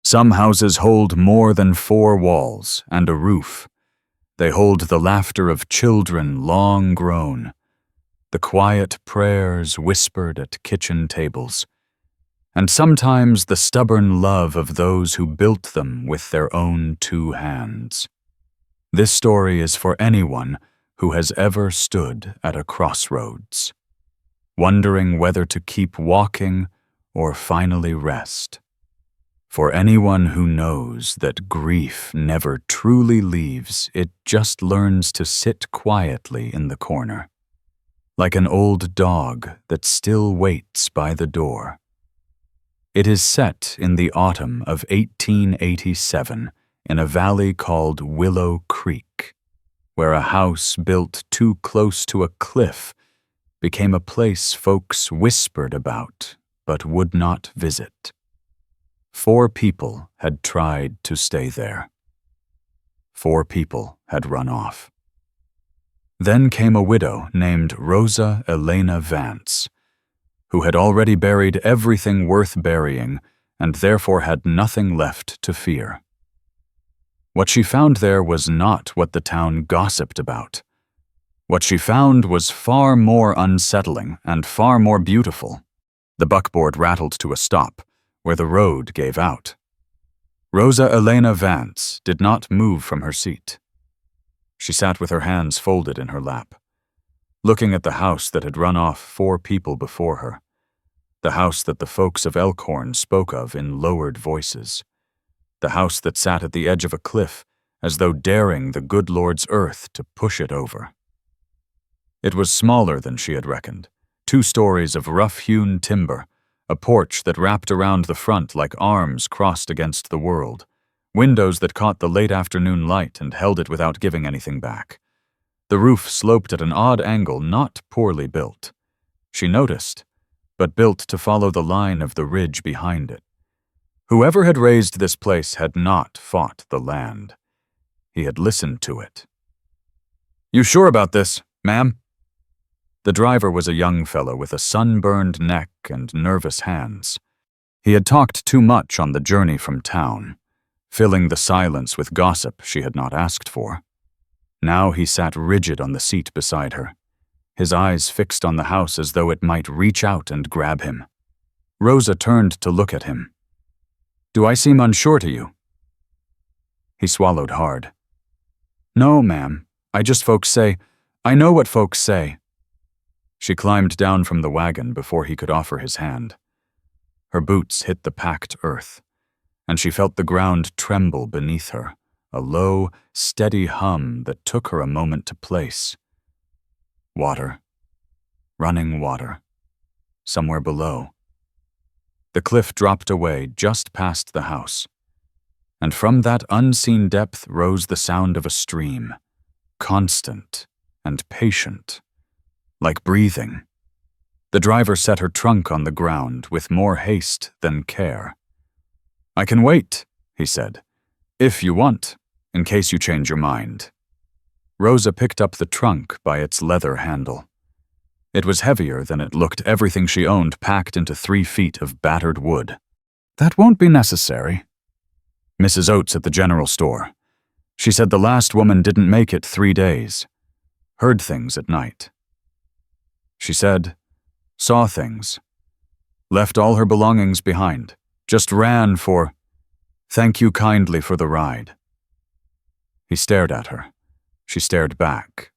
Some houses hold more than 4 walls and a roof. They hold the laughter of children long grown, the quiet prayers whispered at kitchen tables, and sometimes the stubborn love of those who built them with their own 2 hands. This story is for anyone who has ever stood at a crossroads, wondering whether to keep walking or finally rest. For anyone who knows that grief never truly leaves, it just learns to sit quietly in the corner, like an old dog that still waits by the door. It is set in the autumn of 1887 in a valley called Willow Creek, where a house built too close to a cliff became a place folks whispered about but would not visit. 4 people had tried to stay there. 4 people had run off. Then came a widow named Rosa Elena Vance, who had already buried everything worth burying and therefore had nothing left to fear. What she found there was not what the town gossiped about. What she found was far more unsettling and far more beautiful. The buckboard rattled to a stop, where the road gave out. Rosa Elena Vance did not move from her seat. She sat with her hands folded in her lap, looking at the house that had run off 4 people before her, the house that the folks of Elkhorn spoke of in lowered voices, the house that sat at the edge of a cliff as though daring the good Lord's earth to push it over. It was smaller than she had reckoned, 2 stories of rough-hewn timber, a porch that wrapped around the front like arms crossed against the world, windows that caught the late afternoon light and held it without giving anything back. The roof sloped at an odd angle, not poorly built. She noticed, but built to follow the line of the ridge behind it. Whoever had raised this place had not fought the land. He had listened to it. "You sure about this, ma'am?" The driver was a young fellow with a sunburned neck and nervous hands. He had talked too much on the journey from town, filling the silence with gossip she had not asked for. Now he sat rigid on the seat beside her, his eyes fixed on the house as though it might reach out and grab him. Rosa turned to look at him. "Do I seem unsure to you?" He swallowed hard. "No, ma'am. I know what folks say." She climbed down from the wagon before he could offer his hand. Her boots hit the packed earth, and she felt the ground tremble beneath her, a low, steady hum that took her a moment to place. Water. Running water. Somewhere below. The cliff dropped away just past the house, and from that unseen depth rose the sound of a stream, constant and patient, like breathing. The driver set her trunk on the ground with more haste than care. "I can wait," he said, "if you want, in case you change your mind." Rosa picked up the trunk by its leather handle. It was heavier than it looked, everything she owned packed into 3 feet of battered wood. "That won't be necessary." Mrs. Oates at the general store. She said the last woman didn't make it 3 days. Heard things at night. She said, saw things. Left all her belongings behind. Just ran for, "Thank you kindly for the ride." He stared at her. She stared back.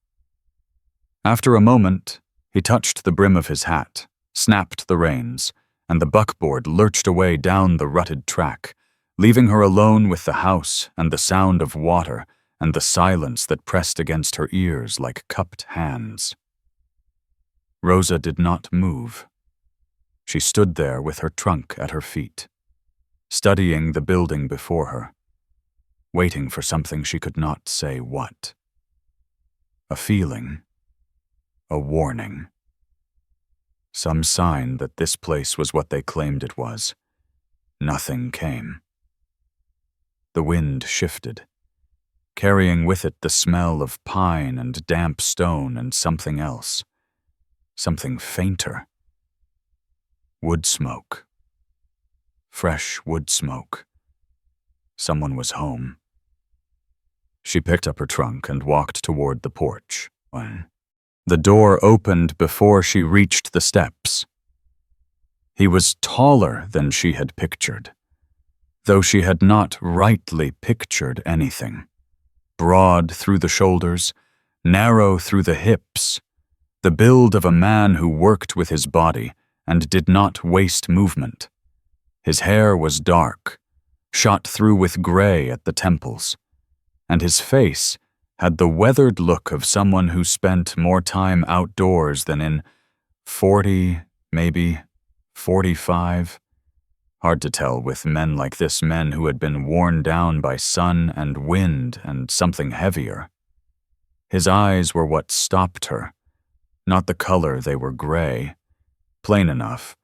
After a moment, he touched the brim of his hat, snapped the reins, and the buckboard lurched away down the rutted track, leaving her alone with the house and the sound of water and the silence that pressed against her ears like cupped hands. Rosa did not move. She stood there with her trunk at her feet, studying the building before her, waiting for something she could not say what. A feeling, a warning. Some sign that this place was what they claimed it was. Nothing came. The wind shifted, carrying with it the smell of pine and damp stone and something else. Something fainter. Wood smoke. Fresh wood smoke. someone was home. She picked up her trunk and walked toward the porch. The door opened before she reached the steps. He was taller than she had pictured, though she had not rightly pictured anything. Broad through the shoulders, narrow through the hips, the build of a man who worked with his body and did not waste movement. His hair was dark, shot through with gray at the temples, and his face had the weathered look of someone who spent more time outdoors than in 40, maybe 45. Hard to tell with men like this, men who had been worn down by sun and wind and something heavier. His eyes were what stopped her, not the color, they were gray, plain enough,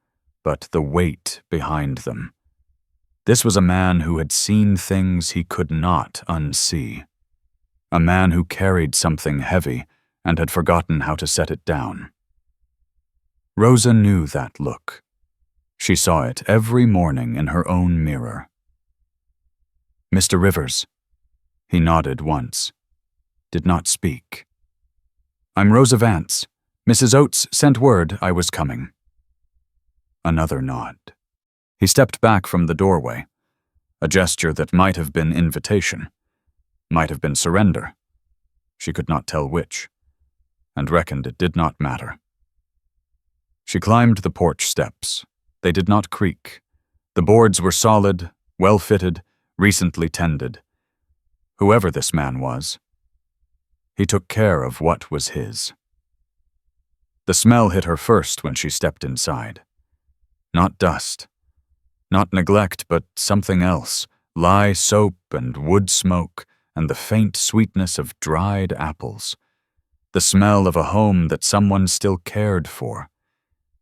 but the weight behind them. This was a man who had seen things he could not unsee. A man who carried something heavy and had forgotten how to set it down. Rosa knew that look. She saw it every morning in her own mirror. "Mr. Rivers." He nodded once, did not speak. "I'm Rosa Vance. Mrs. Oates sent word I was coming." Another nod. He stepped back from the doorway, a gesture that might have been invitation, might have been surrender. She could not tell which, and reckoned it did not matter. She climbed the porch steps. They did not creak. The boards were solid, well-fitted, recently tended. Whoever this man was, he took care of what was his. The smell hit her first when she stepped inside. Not dust, not neglect, but something else, lye soap and wood smoke and the faint sweetness of dried apples. The smell of a home that someone still cared for,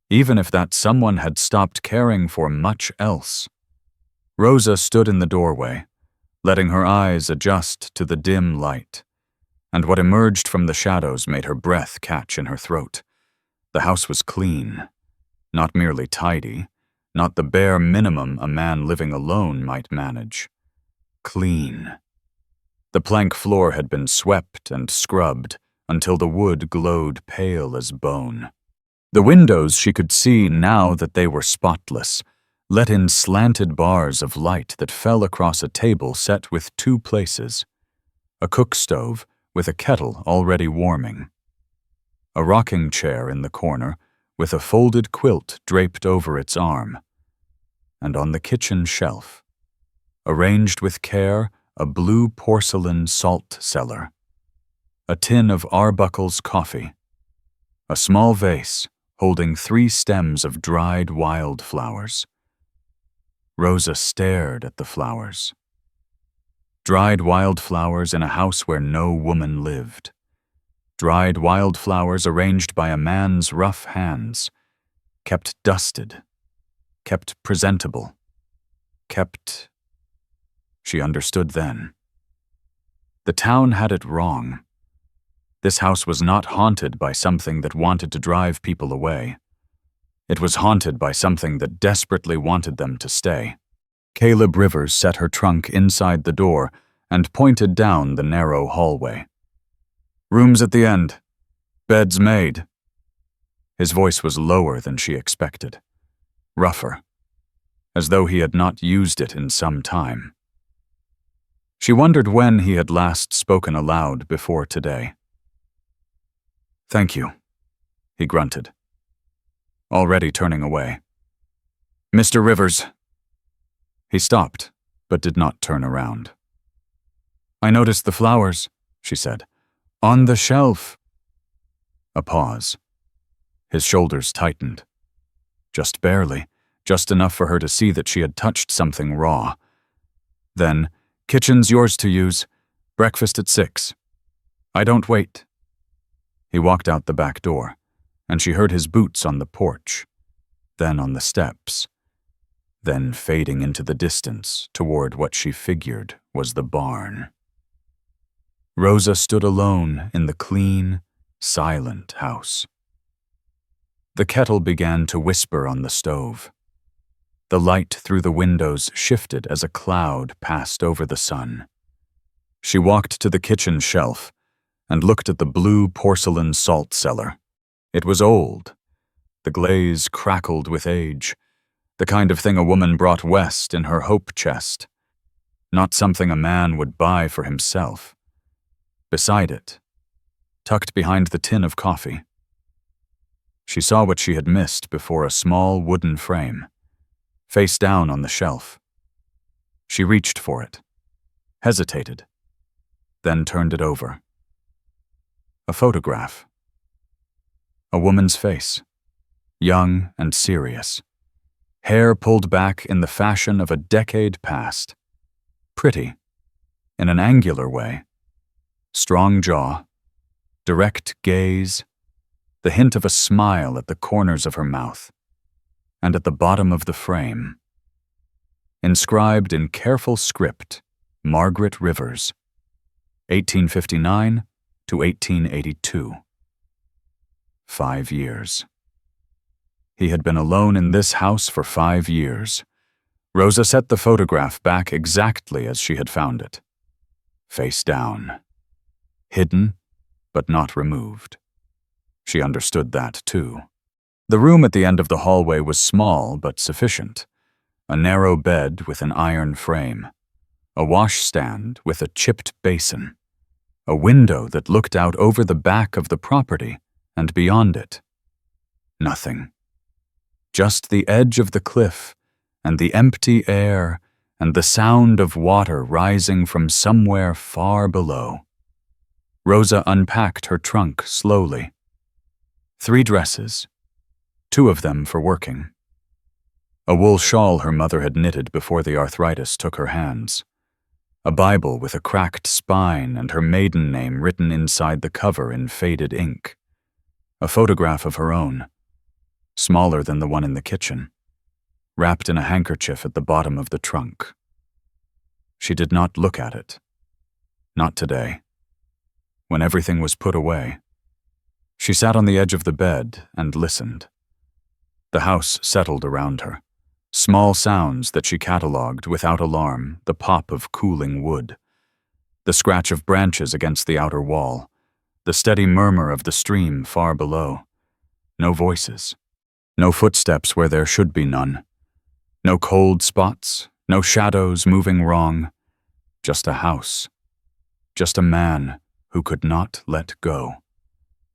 even if that someone had stopped caring for much else. Rosa stood in the doorway, letting her eyes adjust to the dim light, and what emerged from the shadows made her breath catch in her throat. The house was clean, not merely tidy, not the bare minimum a man living alone might manage. Clean. The plank floor had been swept and scrubbed until the wood glowed pale as bone. The windows she could see now that they were spotless, let in slanted bars of light that fell across a table set with two places, a cook stove with a kettle already warming, a rocking chair in the corner with a folded quilt draped over its arm, and on the kitchen shelf, arranged with care, a blue porcelain salt cellar, a tin of Arbuckle's coffee, a small vase holding 3 stems of dried wildflowers. Rosa stared at the flowers. Dried wildflowers in a house where no woman lived. Dried wildflowers arranged by a man's rough hands, kept dusted, kept presentable, kept... She understood then. The town had it wrong. This house was not haunted by something that wanted to drive people away. It was haunted by something that desperately wanted them to stay. Caleb Rivers set her trunk inside the door and pointed down the narrow hallway. "Rooms at the end. Beds made." His voice was lower than she expected, rougher, as though he had not used it in some time. She wondered when he had last spoken aloud before today. "Thank you," he grunted, already turning away. "Mr. Rivers." He stopped, but did not turn around. "I noticed the flowers," she said. "On the shelf." A pause. His shoulders tightened. Just barely, just enough for her to see that she had touched something raw. Then, "Kitchen's yours to use. Breakfast at 6. I don't wait." He walked out the back door, and she heard his boots on the porch, then on the steps, then fading into the distance toward what she figured was the barn. Rosa stood alone in the clean, silent house. The kettle began to whisper on the stove. The light through the windows shifted as a cloud passed over the sun. She walked to the kitchen shelf and looked at the blue porcelain salt cellar. It was old. The glaze crackled with age, the kind of thing a woman brought west in her hope chest, not something a man would buy for himself. Beside it, tucked behind the tin of coffee, she saw what she had missed before: a small wooden frame, face down on the shelf. She reached for it, hesitated, then turned it over. A photograph. A woman's face, young and serious, hair pulled back in the fashion of a decade past. Pretty, in an angular way, strong jaw, direct gaze, the hint of a smile at the corners of her mouth, and at the bottom of the frame, inscribed in careful script, Margaret Rivers, 1859 to 1882. 5 years. He had been alone in this house for 5 years. Rosa set the photograph back exactly as she had found it, face down, hidden but not removed. She understood that, too. The room at the end of the hallway was small but sufficient. A narrow bed with an iron frame, a washstand with a chipped basin, a window that looked out over the back of the property and beyond it. Nothing. Just the edge of the cliff and the empty air and the sound of water rising from somewhere far below. Rosa unpacked her trunk slowly. 3 dresses, 2 of them for working. A wool shawl her mother had knitted before the arthritis took her hands. A Bible with a cracked spine and her maiden name written inside the cover in faded ink. A photograph of her own, smaller than the one in the kitchen, wrapped in a handkerchief at the bottom of the trunk. She did not look at it. Not today. When everything was put away, she sat on the edge of the bed and listened. The house settled around her. Small sounds that she catalogued without alarm: the pop of cooling wood, the scratch of branches against the outer wall, the steady murmur of the stream far below. No voices, no footsteps where there should be none, no cold spots, no shadows moving wrong, just a house, just a man who could not let go,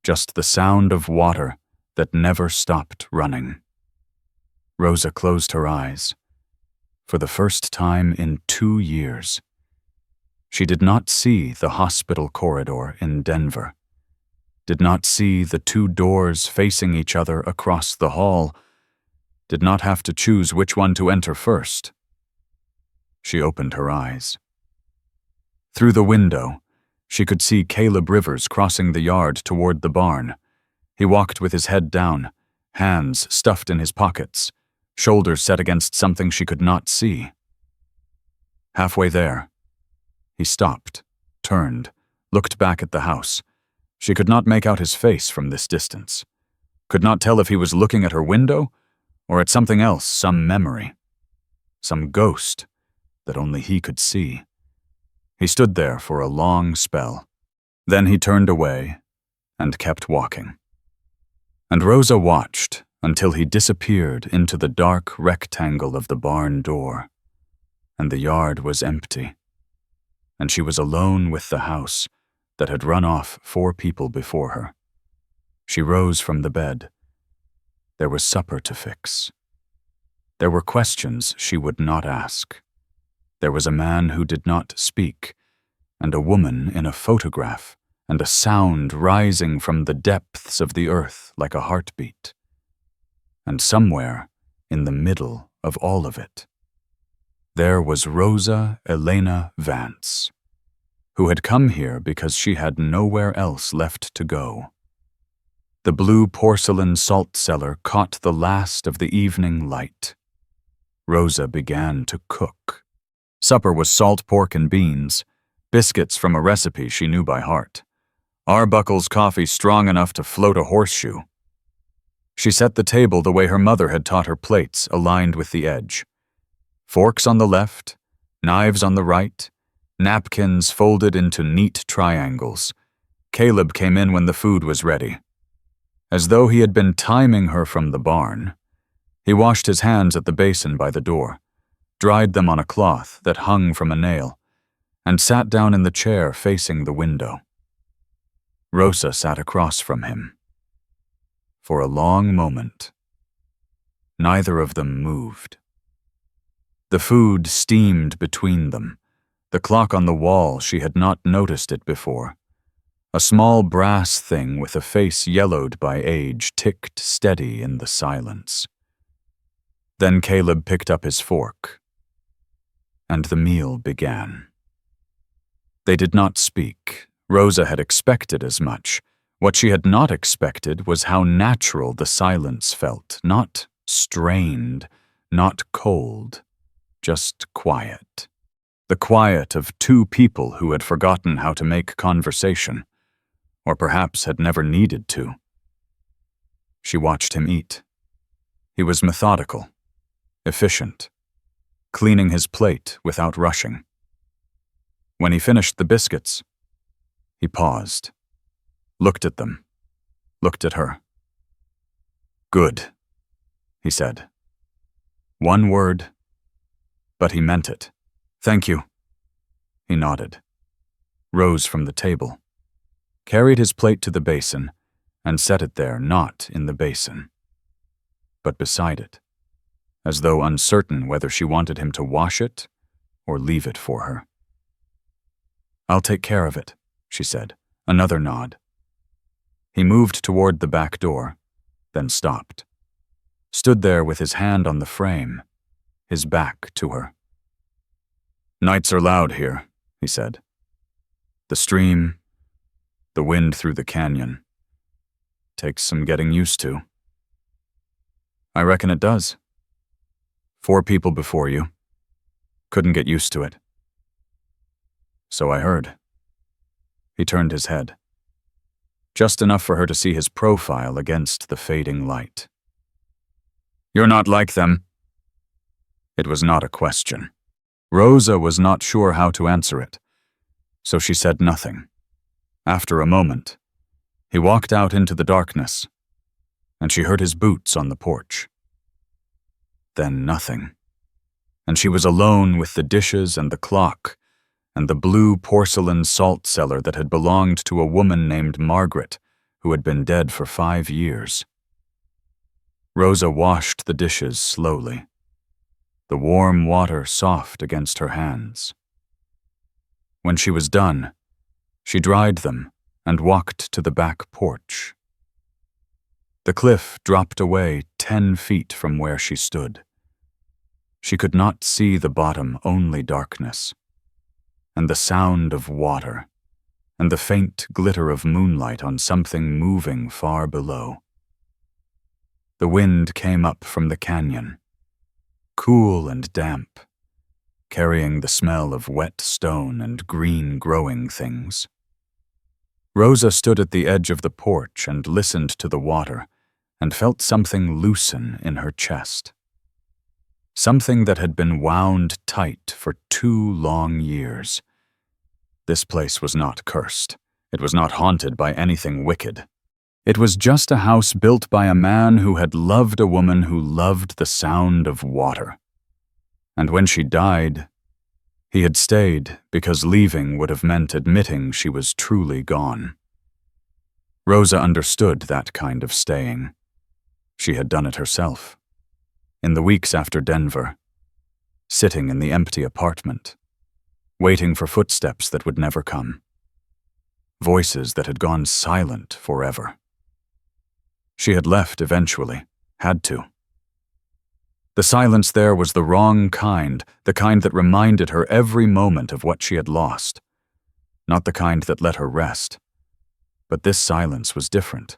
just the sound of water that never stopped running. Rosa closed her eyes. For the first time in 2 years, she did not see the hospital corridor in Denver, did not see the 2 doors facing each other across the hall, did not have to choose which one to enter first. She opened her eyes. Through the window, she could see Caleb Rivers crossing the yard toward the barn. He walked with his head down, hands stuffed in his pockets, shoulders set against something she could not see. Halfway there, he stopped, turned, looked back at the house. She could not make out his face from this distance, could not tell if he was looking at her window or at something else, some memory, some ghost that only he could see. He stood there for a long spell. Then he turned away and kept walking. And Rosa watched until he disappeared into the dark rectangle of the barn door, and the yard was empty, and she was alone with the house that had run off 4 people before her. She rose from the bed. There was supper to fix. There were questions she would not ask. There was a man who did not speak, and a woman in a photograph, and a sound rising from the depths of the earth like a heartbeat. And somewhere in the middle of all of it, there was Rosa Elena Vance, who had come here because she had nowhere else left to go. The blue porcelain salt cellar caught the last of the evening light. Rosa began to cook. Supper was salt pork and beans, biscuits from a recipe she knew by heart, Arbuckle's coffee strong enough to float a horseshoe. She set the table the way her mother had taught her, plates aligned with the edge. Forks on the left, knives on the right, napkins folded into neat triangles. Caleb came in when the food was ready. As though he had been timing her from the barn, he washed his hands at the basin by the door, dried them on a cloth that hung from a nail, and sat down in the chair facing the window. Rosa sat across from him. For a long moment, neither of them moved. The food steamed between them. The clock on the wall, she had not noticed it before. A small brass thing with a face yellowed by age ticked steady in the silence. Then Caleb picked up his fork, and the meal began. They did not speak. Rosa had expected as much. What she had not expected was how natural the silence felt, not strained, not cold, just quiet. The quiet of two people who had forgotten how to make conversation, or perhaps had never needed to. She watched him eat. He was methodical, efficient, cleaning his plate without rushing. When he finished the biscuits, he paused, looked at them, looked at her. "Good," he said. One word, but he meant it. "Thank you." He nodded, rose from the table, carried his plate to the basin, and set it there, not in the basin, but beside it, as though uncertain whether she wanted him to wash it or leave it for her. "I'll take care of it," she said. Another nod. He moved toward the back door, then stopped. Stood there with his hand on the frame, his back to her. "Nights are loud here," he said. "The stream, the wind through the canyon. Takes some getting used to." "I reckon it does. 4 people before you. Couldn't get used to it." "So I heard." He turned his head, just enough for her to see his profile against the fading light. "You're not like them." It was not a question. Rosa was not sure how to answer it, so she said nothing. After a moment, he walked out into the darkness, and she heard his boots on the porch. Then nothing, and she was alone with the dishes and the clock, and the blue porcelain salt cellar that had belonged to a woman named Margaret, who had been dead for 5 years. Rosa washed the dishes slowly, the warm water soft against her hands. When she was done, she dried them and walked to the back porch. The cliff dropped away 10 feet from where she stood. She could not see the bottom, only darkness, and the sound of water, and the faint glitter of moonlight on something moving far below. The wind came up from the canyon, cool and damp, carrying the smell of wet stone and green growing things. Rosa stood at the edge of the porch and listened to the water and felt something loosen in her chest. Something that had been wound tight for 2 long years. This place was not cursed. It was not haunted by anything wicked. It was just a house built by a man who had loved a woman who loved the sound of water. And when she died, he had stayed because leaving would have meant admitting she was truly gone. Rosa understood that kind of staying. She had done it herself. In the weeks after Denver, sitting in the empty apartment, waiting for footsteps that would never come, voices that had gone silent forever. She had left eventually, had to. The silence there was the wrong kind, the kind that reminded her every moment of what she had lost, not the kind that let her rest. But this silence was different.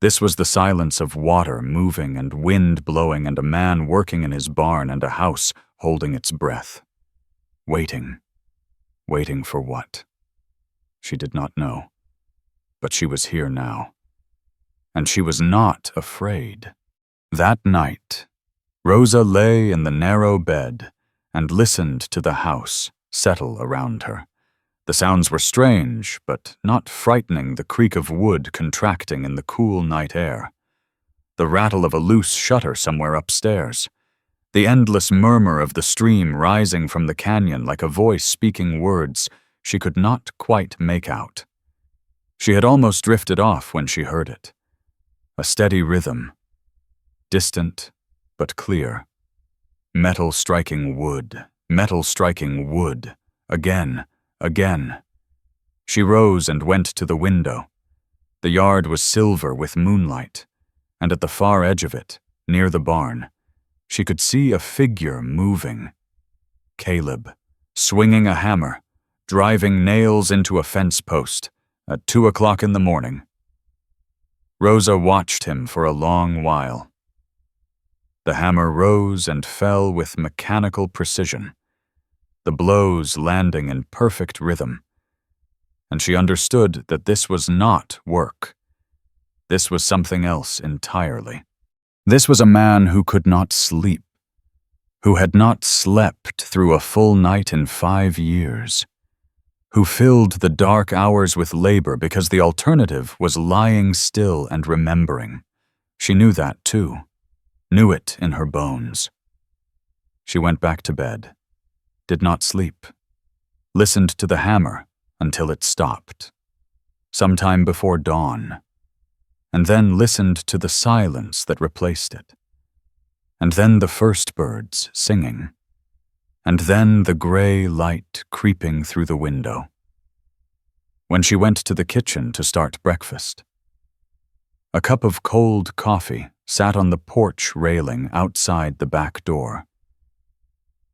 This was the silence of water moving and wind blowing and a man working in his barn and a house holding its breath. Waiting. Waiting for what? She did not know. But she was here now. and she was not afraid. That night, Rosa lay in the narrow bed and listened to the house settle around her. The sounds were strange, but not frightening, the creak of wood contracting in the cool night air, the rattle of a loose shutter somewhere upstairs, the endless murmur of the stream rising from the canyon like a voice speaking words she could not quite make out. She had almost drifted off when she heard it. A steady rhythm, distant but clear. Metal striking wood, again, again. She rose and went to the window. The yard was silver with moonlight, and at the far edge of it, near the barn, she could see a figure moving. Caleb, swinging a hammer, driving nails into a fence post at 2 o'clock in the morning. Rosa watched him for a long while. The hammer rose and fell with mechanical precision, the blows landing in perfect rhythm, and she understood that this was not work. This was something else entirely. This was a man who could not sleep, who had not slept through a full night in 5 years, who filled the dark hours with labor because the alternative was lying still and remembering. She knew that too, knew it in her bones. She went back to bed, did not sleep, listened to the hammer until it stopped, sometime before dawn, and then listened to the silence that replaced it, and then the first birds singing, and then the gray light creeping through the window. When she went to the kitchen to start breakfast, a cup of cold coffee sat on the porch railing outside the back door.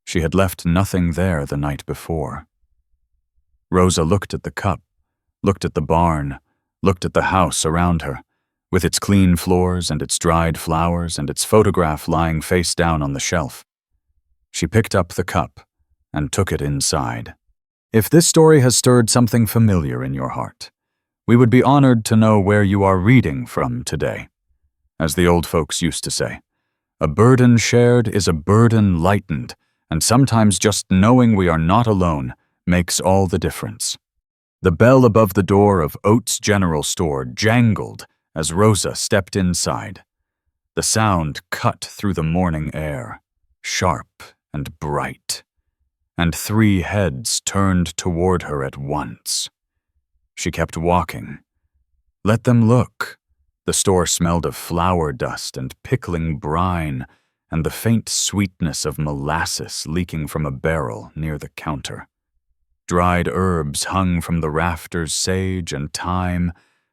She had left nothing there the night before. Rosa looked at the cup, looked at the barn, looked at the house around her, with its clean floors and its dried flowers and its photograph lying face down on the shelf. She picked up the cup and took it inside. If this story has stirred something familiar in your heart, we would be honored to know where you are reading from today. As the old folks used to say, a burden shared is a burden lightened, and sometimes just knowing we are not alone makes all the difference. The bell above the door of Oates General Store jangled as Rosa stepped inside. The sound cut through the morning air, sharp and bright, and 3 heads turned toward her at once. She kept walking. Let them look. The store smelled of flour dust and pickling brine, and the faint sweetness of molasses leaking from a barrel near the counter. Dried herbs hung from the rafters, sage and thyme,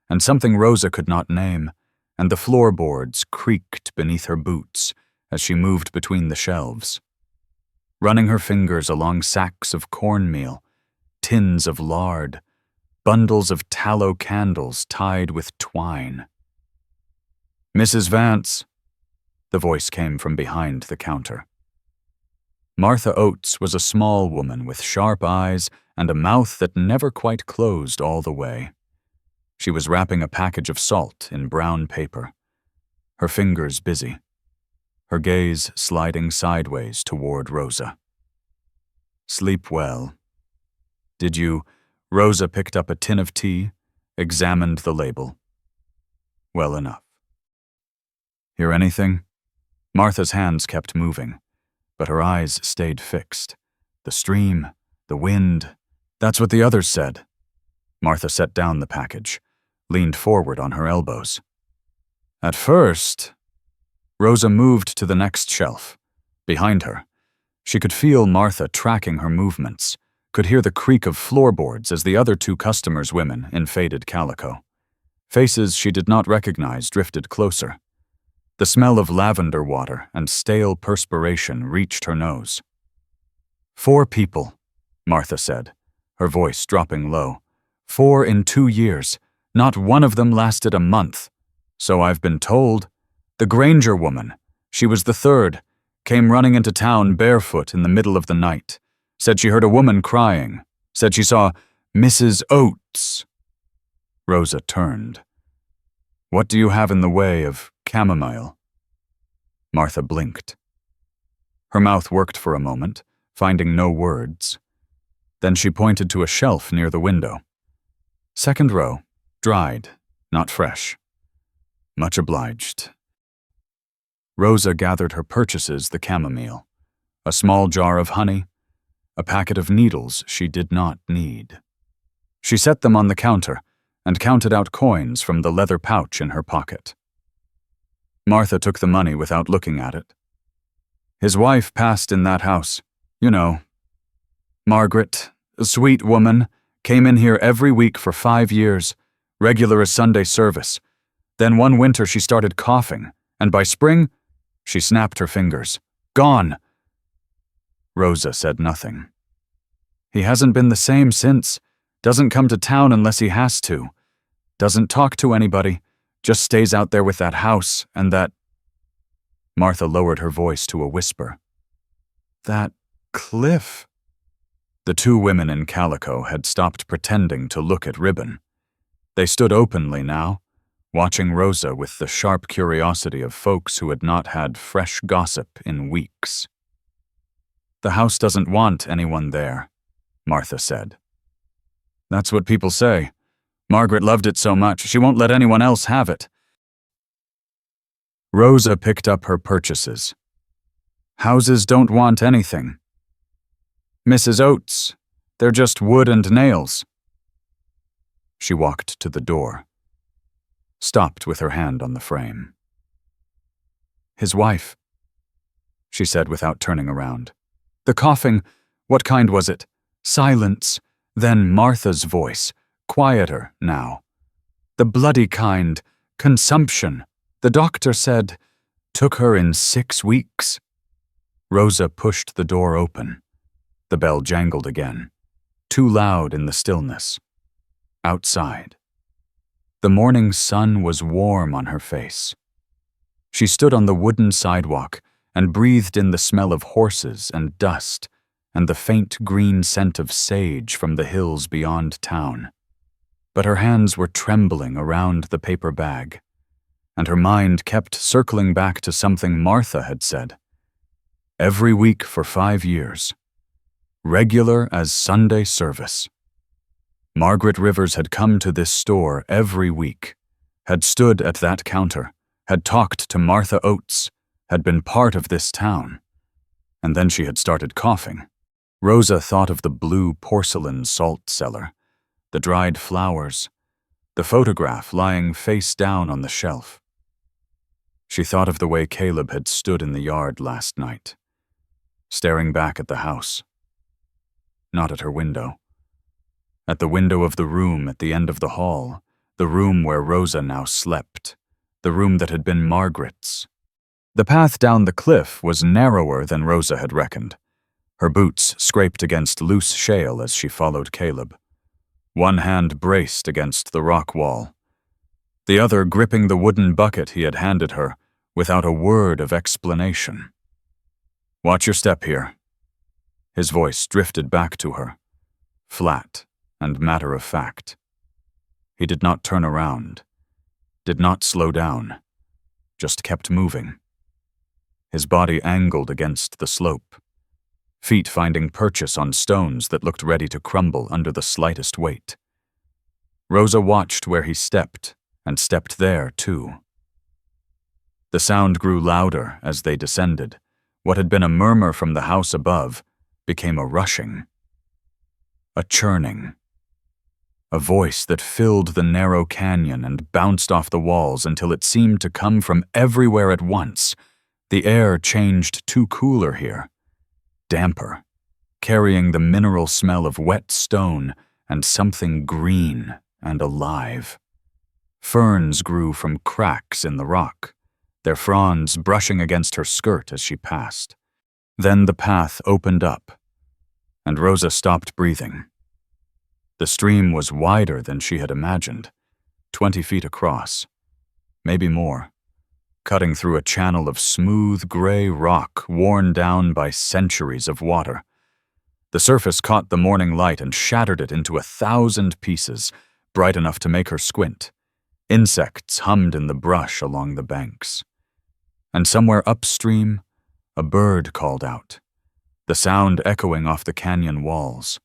and something Rosa could not name, and the floorboards creaked beneath her boots as she moved between the shelves, running her fingers along sacks of cornmeal, tins of lard, bundles of tallow candles tied with twine. "Mrs. Vance," the voice came from behind the counter. Martha Oates was a small woman with sharp eyes and a mouth that never quite closed all the way. She was wrapping a package of salt in brown paper, her fingers busy, her gaze sliding sideways toward Rosa. "Sleep well. Did you?" Rosa picked up a tin of tea, examined the label. "Well enough. Hear anything?" Martha's hands kept moving, but her eyes stayed fixed. "The stream, the wind, that's what the others said." Martha set down the package, leaned forward on her elbows. "At first," Rosa moved to the next shelf. Behind her, she could feel Martha tracking her movements, could hear the creak of floorboards as the other 2 customers' women in faded calico. Faces she did not recognize drifted closer. The smell of lavender water and stale perspiration reached her nose. "4 people," Martha said, her voice dropping low. "4 in 2 years. Not one of them lasted a month. So I've been told. The Granger woman, she was the 3rd, came running into town barefoot in the middle of the night. Said she heard a woman crying. Said she saw Mrs. Oates." Rosa turned. What do you have in the way of chamomile? Martha blinked. Her mouth worked for a moment, finding no words. Then she pointed to a shelf near the window. Second row, dried, not fresh. Much obliged. Rosa gathered her purchases, the chamomile, a small jar of honey, a packet of needles she did not need. She set them on the counter and counted out coins from the leather pouch in her pocket. Martha took the money without looking at it. His wife passed in that house, you know. Margaret, a sweet woman, came in here every week for 5 years, regular as Sunday service. Then one winter she started coughing, and by spring, she snapped her fingers. Gone! Rosa said nothing. He hasn't been the same since. Doesn't come to town unless he has to. Doesn't talk to anybody. Just stays out there with that house and that... Martha lowered her voice to a whisper. That cliff. The two women in calico had stopped pretending to look at Ribbon. They stood openly now, watching Rosa with the sharp curiosity of folks who had not had fresh gossip in weeks. The house doesn't want anyone there, Martha said. That's what people say. Margaret loved it so much, she won't let anyone else have it. Rosa picked up her purchases. Houses don't want anything. Mrs. Oates, they're just wood and nails. She walked to the door, stopped with her hand on the frame. His wife, she said without turning around. The coughing, what kind was it? Silence, then Martha's voice, quieter now. The bloody kind, consumption. The doctor said, took her in 6 weeks. Rosa pushed the door open. The bell jangled again, too loud in the stillness. Outside. The morning sun was warm on her face. She stood on the wooden sidewalk and breathed in the smell of horses and dust and the faint green scent of sage from the hills beyond town. But her hands were trembling around the paper bag, and her mind kept circling back to something Martha had said. Every week for 5 years. Regular as Sunday service. Margaret Rivers had come to this store every week, had stood at that counter, had talked to Martha Oates, had been part of this town. And then she had started coughing. Rosa thought of the blue porcelain salt cellar, the dried flowers, the photograph lying face down on the shelf. She thought of the way Caleb had stood in the yard last night, staring back at the house. Not at her window. At the window of the room at the end of the hall, the room where Rosa now slept, the room that had been Margaret's. The path down the cliff was narrower than Rosa had reckoned. Her boots scraped against loose shale as she followed Caleb. One hand braced against the rock wall, the other gripping the wooden bucket he had handed her without a word of explanation. Watch your step here. His voice drifted back to her, flat and matter-of-fact. He did not turn around, did not slow down, just kept moving. His body angled against the slope, feet finding purchase on stones that looked ready to crumble under the slightest weight. Rosa watched where he stepped, and stepped there, too. The sound grew louder as they descended. What had been a murmur from the house above became a rushing, a churning, a voice that filled the narrow canyon and bounced off the walls until it seemed to come from everywhere at once. The air changed too cooler here, damper, carrying the mineral smell of wet stone and something green and alive. Ferns grew from cracks in the rock, their fronds brushing against her skirt as she passed. Then the path opened up, and Rosa stopped breathing. The stream was wider than she had imagined, 20 feet across, maybe more, cutting through a channel of smooth gray rock worn down by centuries of water. The surface caught the morning light and shattered it into 1,000 pieces, bright enough to make her squint. Insects hummed in the brush along the banks. And somewhere upstream, a bird called out, the sound echoing off the canyon walls.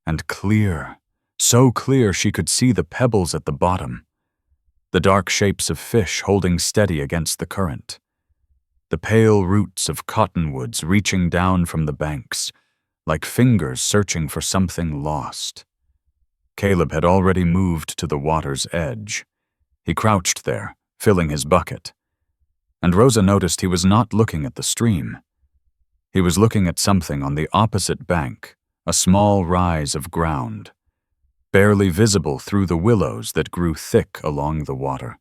And clear, so clear she could see the pebbles at the bottom, the dark shapes of fish holding steady against the current, the pale roots of cottonwoods reaching down from the banks, like fingers searching for something lost. Caleb had already moved to the water's edge. He crouched there, filling his bucket. And Rosa noticed he was not looking at the stream. He was looking at something on the opposite bank, a small rise of ground, barely visible through the willows that grew thick along the water.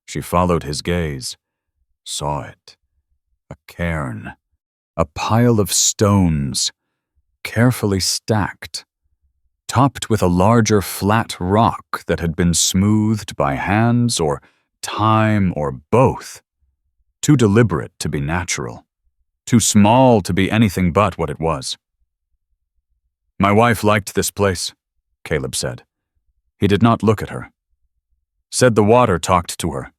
She followed his gaze, saw it. A cairn, a pile of stones, carefully stacked, topped with a larger flat rock that had been smoothed by hands or time or both. Too deliberate to be natural, too small to be anything but what it was. "My wife liked this place," Caleb said. He did not look at her. Said the water talked to her,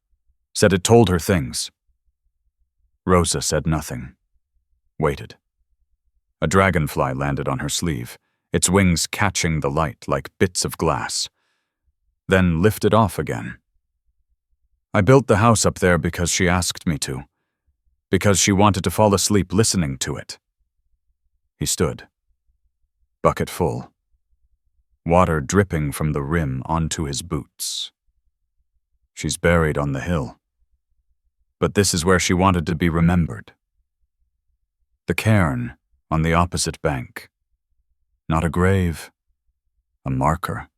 said it told her things. Rosa said nothing, waited. A dragonfly landed on her sleeve, its wings catching the light like bits of glass, then lifted off again. "I built the house up there because she asked me to, because she wanted to fall asleep listening to it." He stood, bucket full, water dripping from the rim onto his boots. "She's buried on the hill. But this is where she wanted to be remembered." The cairn on the opposite bank. Not a grave, a marker.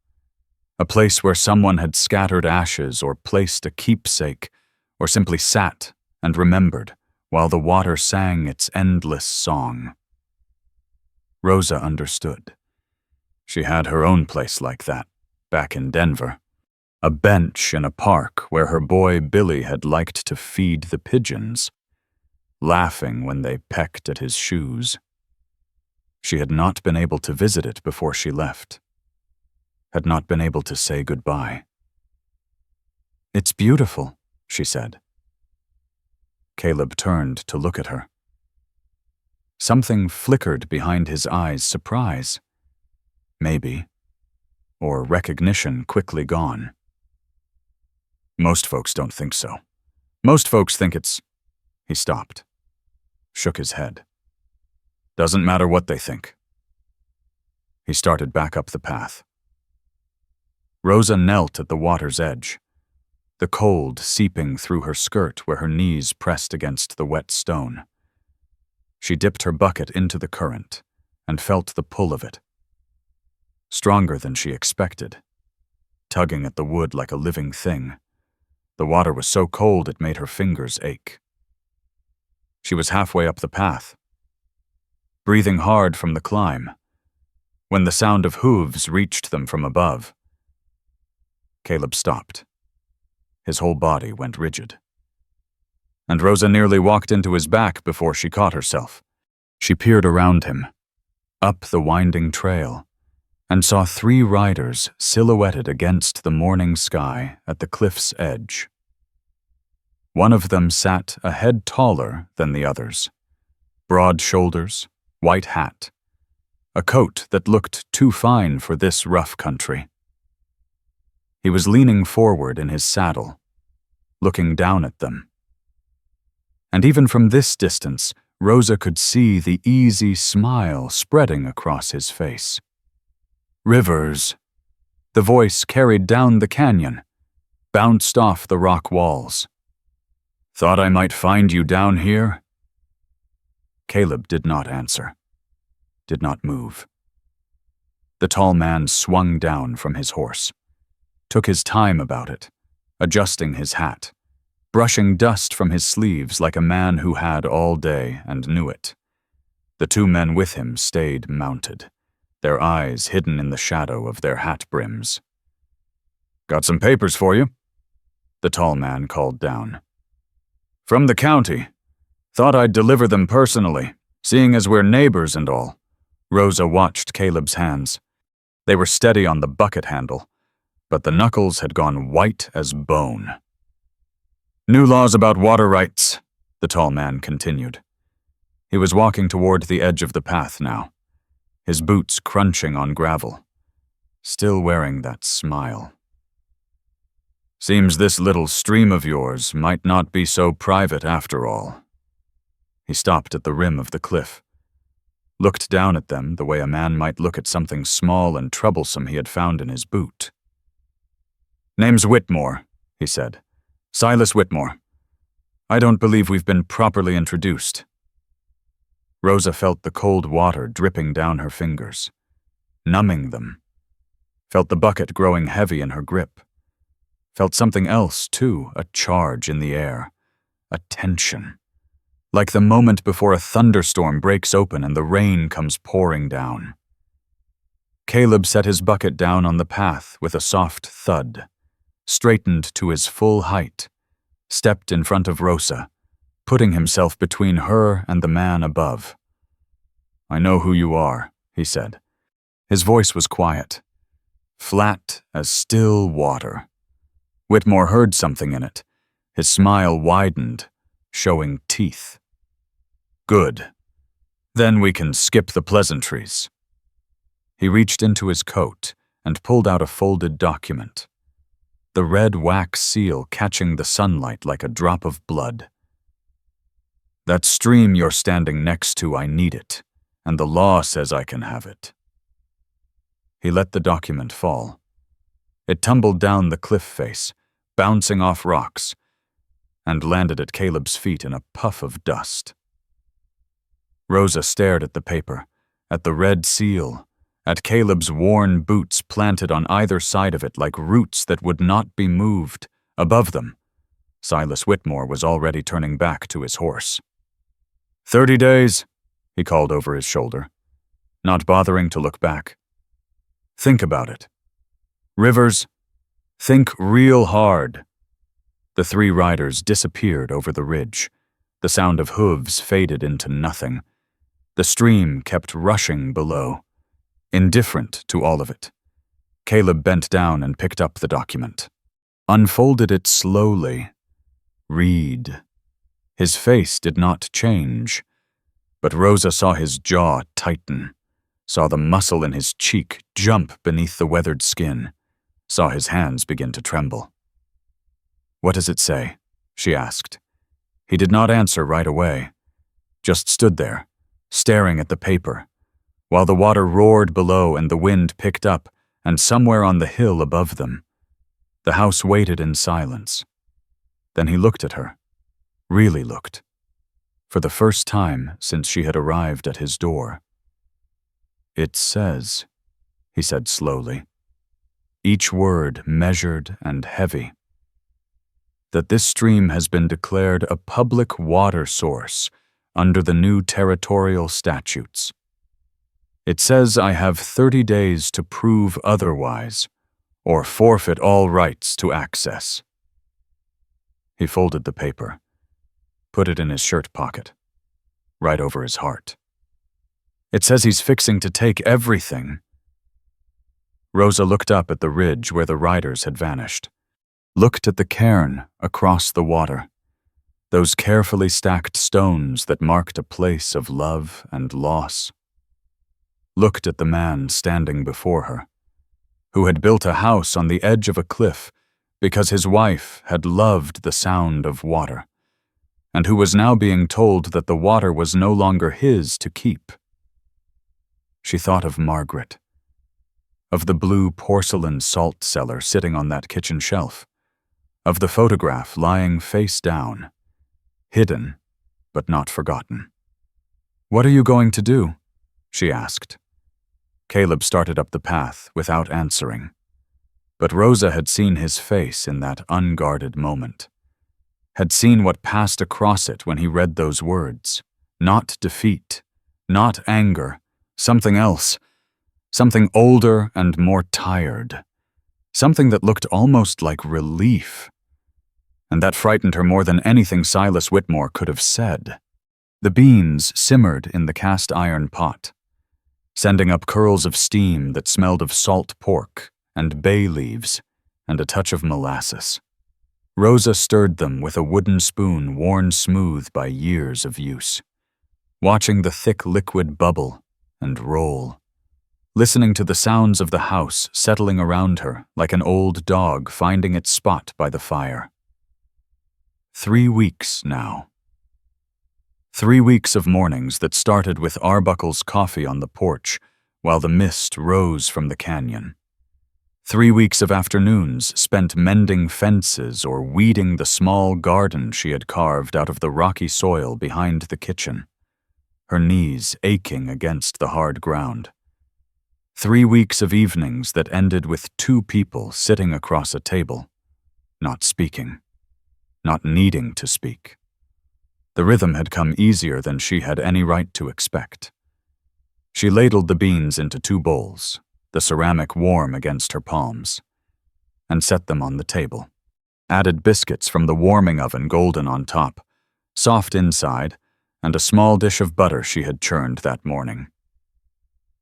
A place where someone had scattered ashes or placed a keepsake, or simply sat and remembered while the water sang its endless song. Rosa understood. She had her own place like that, back in Denver. A bench in a park where her boy Billy had liked to feed the pigeons, laughing when they pecked at his shoes. She had not been able to visit it before she left, had not been able to say goodbye. "It's beautiful," she said. Caleb turned to look at her. Something flickered behind his eyes' surprise. Maybe, or recognition quickly gone. "Most folks don't think so. Most folks think it's—" He stopped, shook his head. "Doesn't matter what they think." He started back up the path. Rosa knelt at the water's edge, the cold seeping through her skirt where her knees pressed against the wet stone. She dipped her bucket into the current and felt the pull of it. Stronger than she expected, tugging at the wood like a living thing. The water was so cold it made her fingers ache. She was halfway up the path, breathing hard from the climb, when the sound of hooves reached them from above. Caleb stopped. His whole body went rigid. And Rosa nearly walked into his back before she caught herself. She peered around him, up the winding trail, and saw 3 riders silhouetted against the morning sky at the cliff's edge. One of them sat a head taller than the others, broad shoulders, white hat, a coat that looked too fine for this rough country. He was leaning forward in his saddle, looking down at them. And even from this distance, Rosa could see the easy smile spreading across his face. "Rivers," the voice carried down the canyon, bounced off the rock walls. "Thought I might find you down here?" Caleb did not answer, did not move. The tall man swung down from his horse, took his time about it, adjusting his hat, brushing dust from his sleeves like a man who had all day and knew it. The 2 men with him stayed mounted, their eyes hidden in the shadow of their hat brims. "Got some papers for you," the tall man called down. "From the county. Thought I'd deliver them personally, seeing as we're neighbors and all." Rosa watched Caleb's hands. They were steady on the bucket handle, but the knuckles had gone white as bone. "New laws about water rights," the tall man continued. He was walking toward the edge of the path now, his boots crunching on gravel, still wearing that smile. "Seems this little stream of yours might not be so private after all." He stopped at the rim of the cliff, looked down at them the way a man might look at something small and troublesome he had found in his boot. "Name's Whitmore," he said. "Silas Whitmore. I don't believe we've been properly introduced." Rosa felt the cold water dripping down her fingers, numbing them. Felt the bucket growing heavy in her grip. Felt something else, too, a charge in the air, a tension. Like the moment before a thunderstorm breaks open and the rain comes pouring down. Caleb set his bucket down on the path with a soft thud, straightened to his full height, stepped in front of Rosa, putting himself between her and the man above. "I know who you are," he said. His voice was quiet, flat as still water. Whitmore heard something in it. His smile widened, showing teeth. "Good. Then we can skip the pleasantries." He reached into his coat and pulled out a folded document, the red wax seal catching the sunlight like a drop of blood. "That stream you're standing next to, I need it, and the law says I can have it." He let the document fall. It tumbled down the cliff face, bouncing off rocks, and landed at Caleb's feet in a puff of dust. Rosa stared at the paper, at the red seal, at Caleb's worn boots planted on either side of it like roots that would not be moved. Above them, Silas Whitmore was already turning back to his horse. 30 days, he called over his shoulder, not bothering to look back. "Think about it. Rivers, think real hard." The three riders disappeared over the ridge. The sound of hooves faded into nothing. The stream kept rushing below, indifferent to all of it. Caleb bent down and picked up the document, unfolded it slowly. Read. His face did not change, but Rosa saw his jaw tighten, saw the muscle in his cheek jump beneath the weathered skin, saw his hands begin to tremble. "What does it say?" she asked. He did not answer right away, just stood there, staring at the paper, while the water roared below and the wind picked up, and somewhere on the hill above them, the house waited in silence. Then he looked at her, really looked, for the first time since she had arrived at his door. "It says," he said slowly, each word measured and heavy, "that this stream has been declared a public water source under the new territorial statutes. It says I have 30 days to prove otherwise, or forfeit all rights to access." He folded the paper, put it in his shirt pocket, right over his heart. "It says he's fixing to take everything." Rosa looked up at the ridge where the riders had vanished, looked at the cairn across the water, those carefully stacked stones that marked a place of love and loss. Looked at the man standing before her, who had built a house on the edge of a cliff because his wife had loved the sound of water, and who was now being told that the water was no longer his to keep. She thought of Margaret, of the blue porcelain salt cellar sitting on that kitchen shelf, of the photograph lying face down, hidden but not forgotten. "What are you going to do?" she asked. Caleb started up the path without answering, but Rosa had seen his face in that unguarded moment, had seen what passed across it when he read those words. Not defeat, not anger, something else, something older and more tired, something that looked almost like relief. And that frightened her more than anything Silas Whitmore could have said. The beans simmered in the cast iron pot, sending up curls of steam that smelled of salt pork and bay leaves and a touch of molasses. Rosa stirred them with a wooden spoon worn smooth by years of use, watching the thick liquid bubble and roll, listening to the sounds of the house settling around her like an old dog finding its spot by the fire. 3 weeks now. 3 weeks of mornings that started with Arbuckle's coffee on the porch while the mist rose from the canyon. 3 weeks of afternoons spent mending fences or weeding the small garden she had carved out of the rocky soil behind the kitchen, her knees aching against the hard ground. 3 weeks of evenings that ended with 2 people sitting across a table, not speaking, not needing to speak. The rhythm had come easier than she had any right to expect. She ladled the beans into 2 bowls, the ceramic warm against her palms, and set them on the table. Added biscuits from the warming oven golden on top, soft inside, and a small dish of butter she had churned that morning.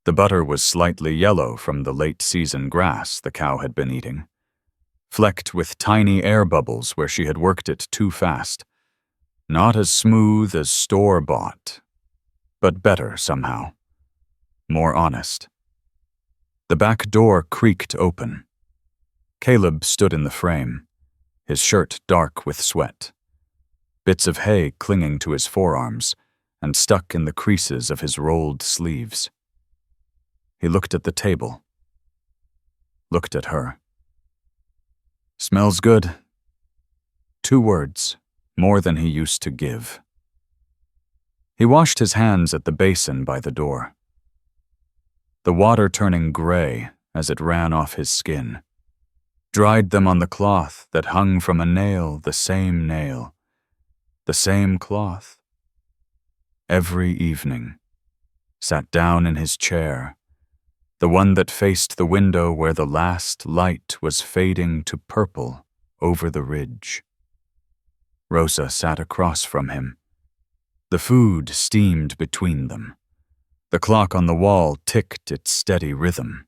The butter was slightly yellow from the late-season grass the cow had been eating, flecked with tiny air bubbles where she had worked it too fast. Not as smooth as store-bought, but better somehow. More honest. The back door creaked open. Caleb stood in the frame, his shirt dark with sweat, bits of hay clinging to his forearms and stuck in the creases of his rolled sleeves. He looked at the table, looked at her. "Smells good." 2 words. More than he used to give. He washed his hands at the basin by the door, the water turning gray as it ran off his skin, dried them on the cloth that hung from a nail, the same cloth. Every evening, sat down in his chair, the one that faced the window where the last light was fading to purple over the ridge. Rosa sat across from him. The food steamed between them. The clock on the wall ticked its steady rhythm.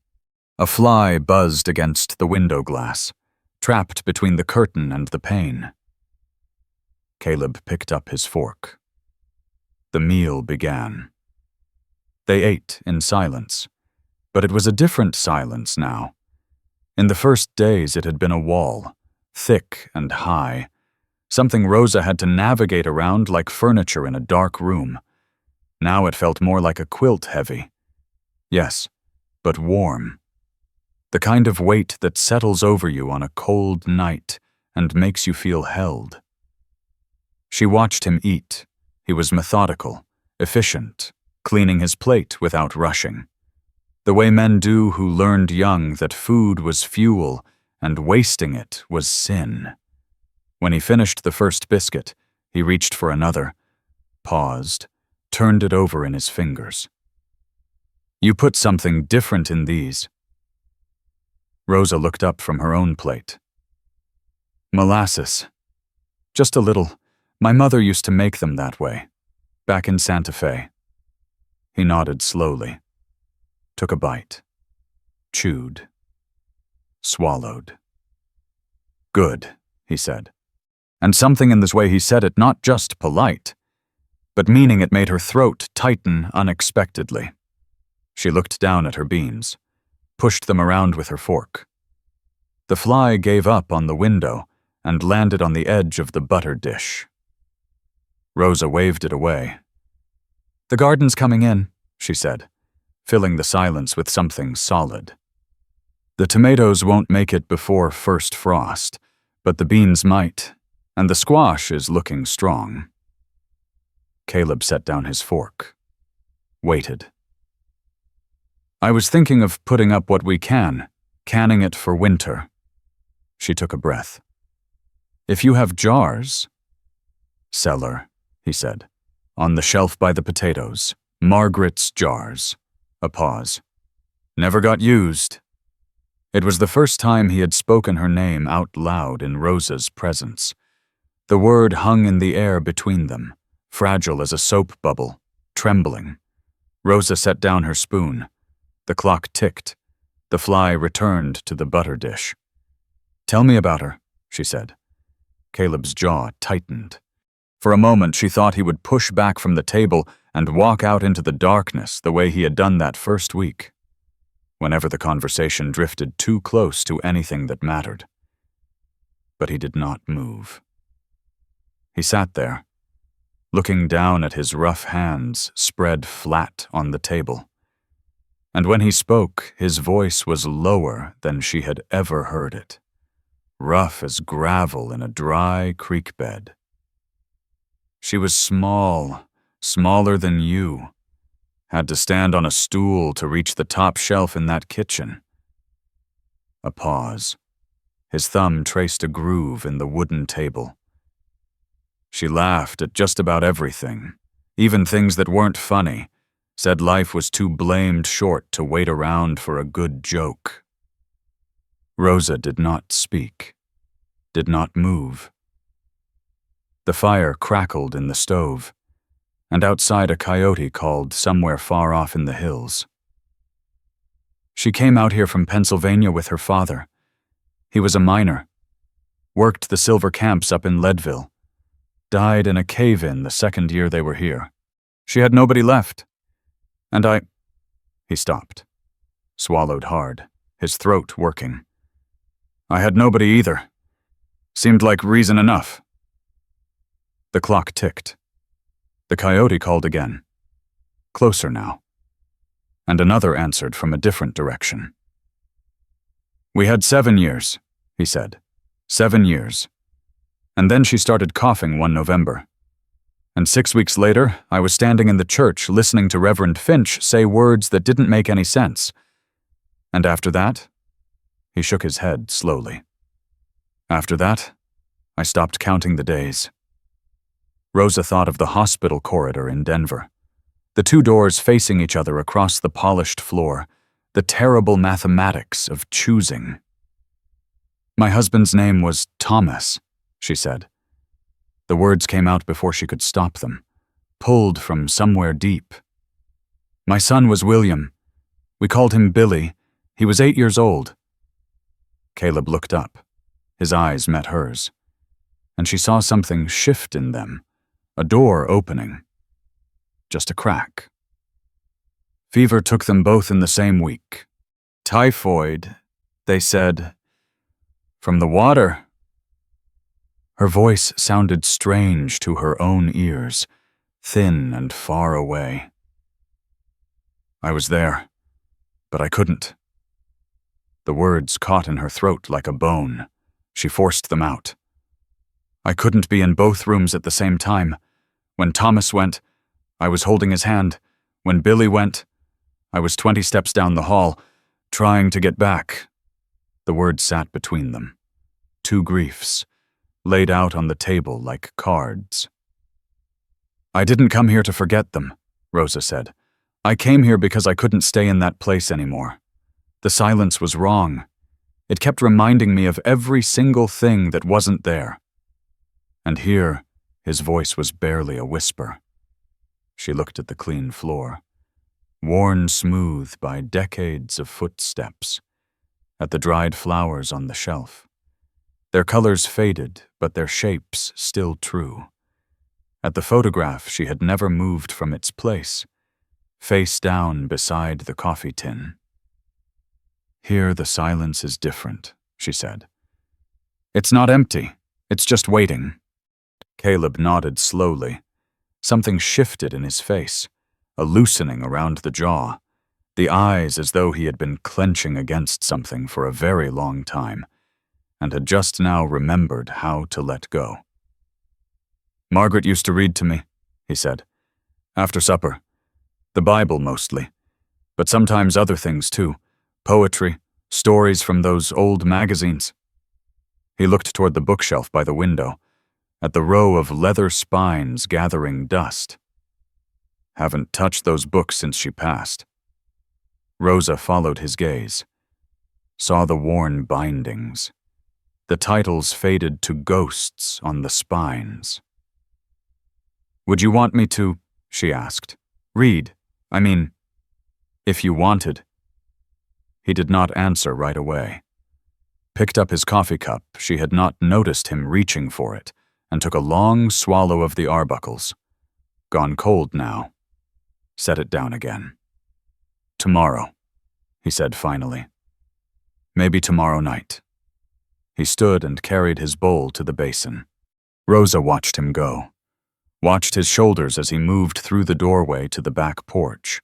A fly buzzed against the window glass, trapped between the curtain and the pane. Caleb picked up his fork. The meal began. They ate in silence, but it was a different silence now. In the first days it had been a wall, thick and high, something Rosa had to navigate around like furniture in a dark room. Now it felt more like a quilt heavy. Yes, but warm. The kind of weight that settles over you on a cold night and makes you feel held. She watched him eat. He was methodical, efficient, cleaning his plate without rushing. The way men do who learned young that food was fuel and wasting it was sin. When he finished the first biscuit, he reached for another, paused, turned it over in his fingers. "You put something different in these." Rosa looked up from her own plate. "Molasses. Just a little. My mother used to make them that way, back in Santa Fe." He nodded slowly, took a bite, chewed, swallowed. "Good," he said. And something in this way he said it not just polite, but meaning it made her throat tighten unexpectedly. She looked down at her beans, pushed them around with her fork. The fly gave up on the window and landed on the edge of the butter dish. Rosa waved it away. "The garden's coming in," she said, filling the silence with something solid. "The tomatoes won't make it before first frost, but the beans might. And the squash is looking strong." Caleb set down his fork, waited. "I was thinking of putting up what we can, canning it for winter." She took a breath. "If you have jars—" "Cellar," he said, "on the shelf by the potatoes. Margaret's jars." A pause. "Never got used." It was the first time he had spoken her name out loud in Rosa's presence. The word hung in the air between them, fragile as a soap bubble, trembling. Rosa set down her spoon. The clock ticked. The fly returned to the butter dish. Tell me about her, she said. Caleb's jaw tightened. For a moment, she thought he would push back from the table and walk out into the darkness the way he had done that first week, whenever the conversation drifted too close to anything that mattered. But he did not move. He sat there, looking down at his rough hands spread flat on the table. And when he spoke, his voice was lower than she had ever heard it, rough as gravel in a dry creek bed. She was small, smaller than you, had to stand on a stool to reach the top shelf in that kitchen. A pause. His thumb traced a groove in the wooden table. She laughed at just about everything, even things that weren't funny, said life was too blamed short to wait around for a good joke. Rosa did not speak, did not move. The fire crackled in the stove, and outside a coyote called somewhere far off in the hills. She came out here from Pennsylvania with her father. He was a miner, worked the silver camps up in Leadville, died in a cave-in the second year they were here. She had nobody left. And He stopped, swallowed hard, his throat working. I had nobody either. Seemed like reason enough. The clock ticked. The coyote called again. Closer now. And another answered from a different direction. We had 7 years, he said. 7 years. And then she started coughing one November. And 6 weeks later, I was standing in the church listening to Reverend Finch say words that didn't make any sense. And after that, he shook his head slowly. After that, I stopped counting the days. Rosa thought of the hospital corridor in Denver, the 2 doors facing each other across the polished floor, the terrible mathematics of choosing. My husband's name was Thomas, she said. The words came out before she could stop them, pulled from somewhere deep. My son was William. We called him Billy. He was 8 years old. Caleb looked up. His eyes met hers, and she saw something shift in them, a door opening. Just a crack. Fever took them both in the same week. Typhoid, they said. From the water. Her voice sounded strange to her own ears, thin and far away. I was there, but I couldn't. The words caught in her throat like a bone. She forced them out. I couldn't be in both rooms at the same time. When Thomas went, I was holding his hand. When Billy went, I was 20 steps down the hall, trying to get back. The words sat between them. 2 griefs, laid out on the table like cards. I didn't come here to forget them, Rosa said. I came here because I couldn't stay in that place anymore. The silence was wrong. It kept reminding me of every single thing that wasn't there. And here, his voice was barely a whisper. She looked at the clean floor, worn smooth by decades of footsteps, at the dried flowers on the shelf. Their colors faded, but their shapes still true. At the photograph she had never moved from its place, face down beside the coffee tin. Here the silence is different, she said. It's not empty, it's just waiting. Caleb nodded slowly. Something shifted in his face, a loosening around the jaw, the eyes as though he had been clenching against something for a very long time, and had just now remembered how to let go. Margaret used to read to me, he said, after supper. The Bible mostly, but sometimes other things too, poetry, stories from those old magazines. He looked toward the bookshelf by the window, at the row of leather spines gathering dust. Haven't touched those books since she passed. Rosa followed his gaze, saw the worn bindings. The titles faded to ghosts on the spines. Would you want me to, she asked, read? I mean, if you wanted. He did not answer right away. picked up his coffee cup. She had not noticed him reaching for it, and took a long swallow of the arbuckles. Gone cold now. Set it down again. Tomorrow, he said finally. Maybe tomorrow night. He stood and carried his bowl to the basin. Rosa watched him go, watched his shoulders as he moved through the doorway to the back porch,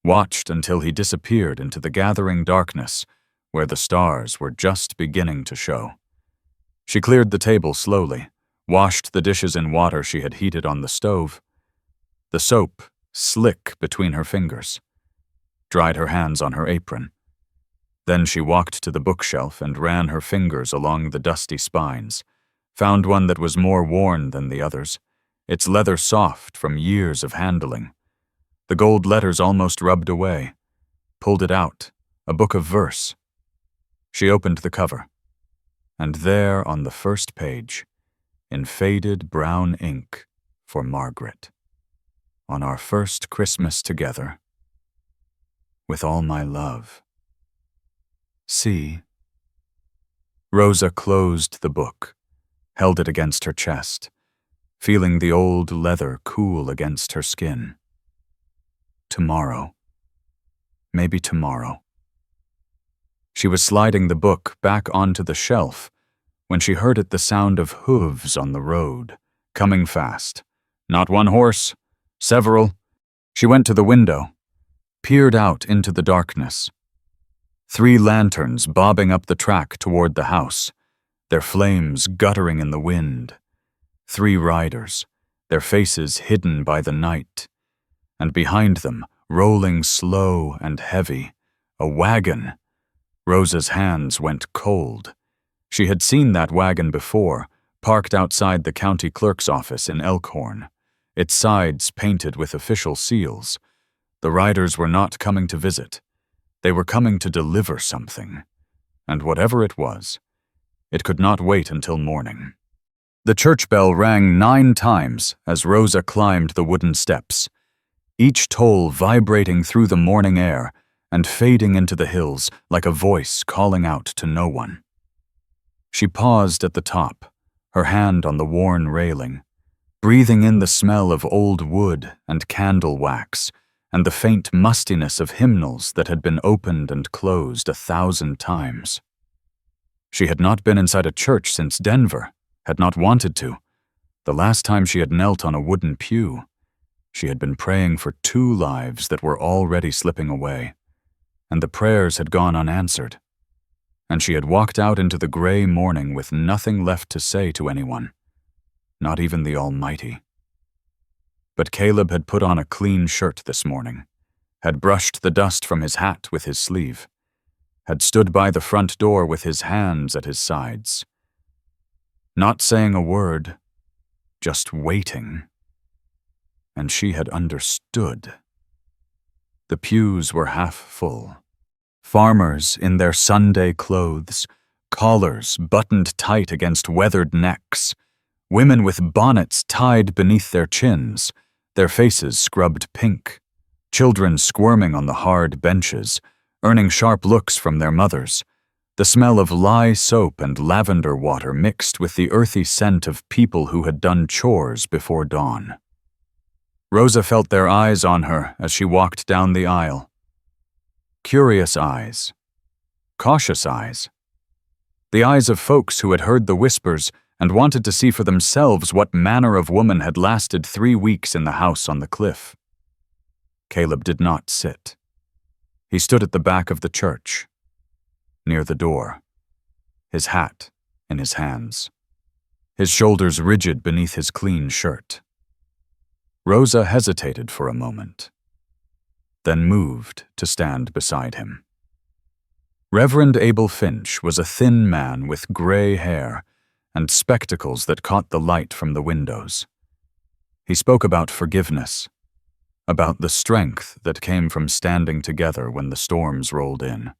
watched until he disappeared into the gathering darkness where the stars were just beginning to show. She cleared the table slowly, washed the dishes in water she had heated on the stove. The soap slick between her fingers, dried her hands on her apron. Then she walked to the bookshelf and ran her fingers along the dusty spines, found one that was more worn than the others, its leather soft from years of handling. The gold letters almost rubbed away. Pulled it out, a book of verse. She opened the cover, and there on the first page, in faded brown ink, for Margaret. On our first Christmas together, with all my love. See? Rosa closed the book, held it against her chest, feeling the old leather cool against her skin. Tomorrow. Maybe tomorrow. She was sliding the book back onto the shelf when she heard the sound of hooves on the road, coming fast. Not one horse, several. She went to the window, peered out into the darkness. 3 lanterns bobbing up the track toward the house, their flames guttering in the wind. 3 riders, their faces hidden by the night. And behind them, rolling slow and heavy, a wagon. Rosa's hands went cold. She had seen that wagon before, parked outside the county clerk's office in Elkhorn, its sides painted with official seals. The riders were not coming to visit. They were coming to deliver something. And whatever it was, it could not wait until morning. The church bell rang 9 times as Rosa climbed the wooden steps, each toll vibrating through the morning air and fading into the hills like a voice calling out to no one. She paused at the top, her hand on the worn railing, breathing in the smell of old wood and candle wax and the faint mustiness of hymnals that had been opened and closed 1,000 times. She had not been inside a church since Denver, had not wanted to. The last time she had knelt on a wooden pew, she had been praying for 2 lives that were already slipping away, and the prayers had gone unanswered. And she had walked out into the gray morning with nothing left to say to anyone, not even the Almighty. But Caleb had put on a clean shirt this morning, had brushed the dust from his hat with his sleeve, had stood by the front door with his hands at his sides, not saying a word, just waiting. And she had understood. The pews were half full. Farmers in their Sunday clothes, collars buttoned tight against weathered necks, women with bonnets tied beneath their chins, their faces scrubbed pink, children squirming on the hard benches, earning sharp looks from their mothers, the smell of lye soap and lavender water mixed with the earthy scent of people who had done chores before dawn. Rosa felt their eyes on her as she walked down the aisle. Curious eyes. Cautious eyes. The eyes of folks who had heard the whispers and wanted to see for themselves what manner of woman had lasted 3 weeks in the house on the cliff. Caleb did not sit. He stood at the back of the church, near the door, his hat in his hands, his shoulders rigid beneath his clean shirt. Rosa hesitated for a moment, then moved to stand beside him. Reverend Abel Finch was a thin man with gray hair and spectacles that caught the light from the windows. He spoke about forgiveness, about the strength that came from standing together when the storms rolled in.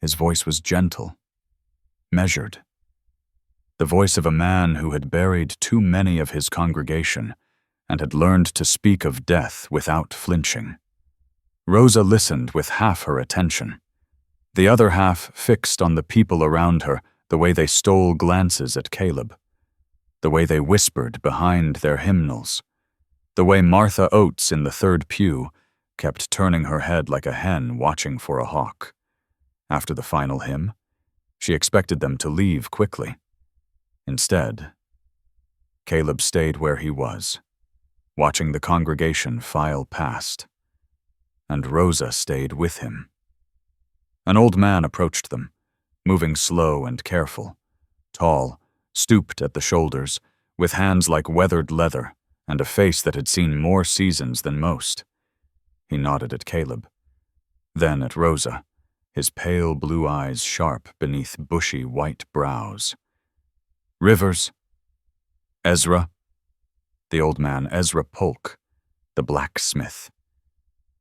His voice was gentle, measured. The voice of a man who had buried too many of his congregation and had learned to speak of death without flinching. Rosa listened with half her attention, the other half fixed on the people around her the way they stole glances at Caleb, the way they whispered behind their hymnals, the way Martha Oates in the third pew kept turning her head like a hen watching for a hawk. After the final hymn, she expected them to leave quickly. Instead, Caleb stayed where he was, watching the congregation file past, and Rosa stayed with him. An old man approached them, moving slow and careful, tall, stooped at the shoulders, with hands like weathered leather and a face that had seen more seasons than most. He nodded at Caleb, then at Rosa, his pale blue eyes sharp beneath bushy white brows. "Rivers. Ezra." The old man, Ezra Polk, the blacksmith.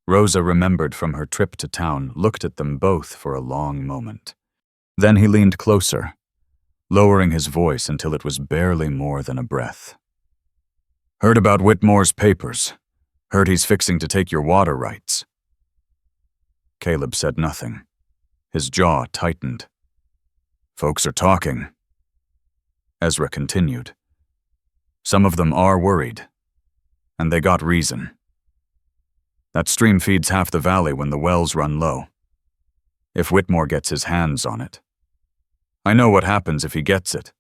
Rosa remembered from her trip to town, looked at them both for a long moment. Then he leaned closer, lowering his voice until it was barely more than a breath. "Heard about Whitmore's papers. Heard he's fixing to take your water rights." Caleb said nothing. His jaw tightened. "Folks are talking." Ezra continued. "Some of them are worried, and they got reason. That stream feeds half the valley when the wells run low. If Whitmore gets his hands on it. I know what happens if he gets it.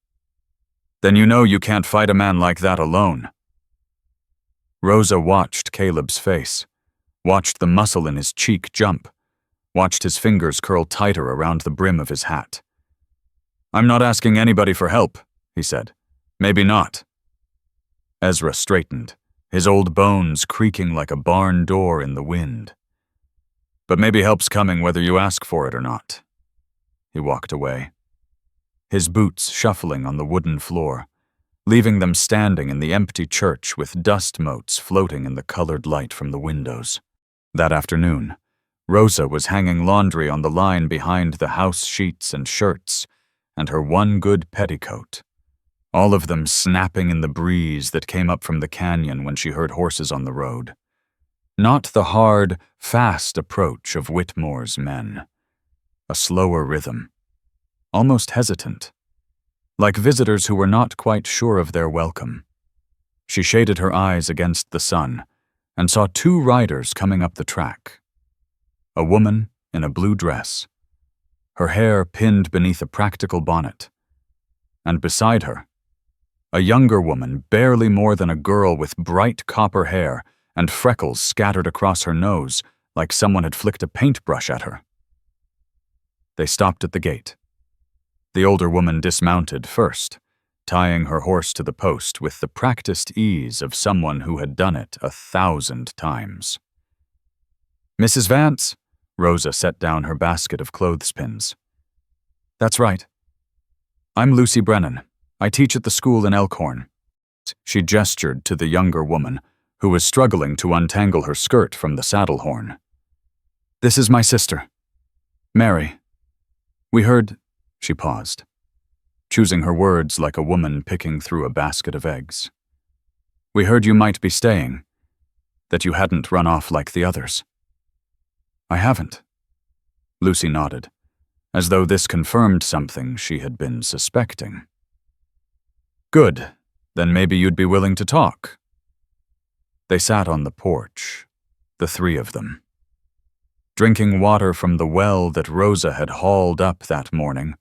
Then you know you can't fight a man like that alone." Rosa watched Caleb's face, watched the muscle in his cheek jump, watched his fingers curl tighter around the brim of his hat. "I'm not asking anybody for help," he said. "Maybe not." Ezra straightened, his old bones creaking like a barn door in the wind. "But maybe help's coming whether you ask for it or not." He walked away, his boots shuffling on the wooden floor, leaving them standing in the empty church with dust motes floating in the colored light from the windows. That afternoon, Rosa was hanging laundry on the line behind the house sheets and shirts, and her one good petticoat, all of them snapping in the breeze that came up from the canyon when she heard horses on the road. Not the hard, fast approach of Whitmore's men. A slower rhythm, almost hesitant, like visitors who were not quite sure of their welcome. She shaded her eyes against the sun and saw two riders coming up the track. A woman in a blue dress, her hair pinned beneath a practical bonnet, and beside her, a younger woman barely more than a girl with bright copper hair and freckles scattered across her nose like someone had flicked a paintbrush at her. They stopped at the gate. The older woman dismounted first, tying her horse to the post with the practiced ease of someone who had done it 1,000 times. "Mrs. Vance?" Rosa set down her basket of clothespins. "That's right. I'm Lucy Brennan. I teach at the school in Elkhorn." She gestured to the younger woman, who was struggling to untangle her skirt from the saddle horn. "This is my sister, Mary. We heard—" She paused, choosing her words like a woman picking through a basket of eggs. "We heard you might be staying, that you hadn't run off like the others." "I haven't." Lucy nodded, as though this confirmed something she had been suspecting. "Good, then maybe you'd be willing to talk." They sat on the porch, the three of them, drinking water from the well that Rosa had hauled up that morning.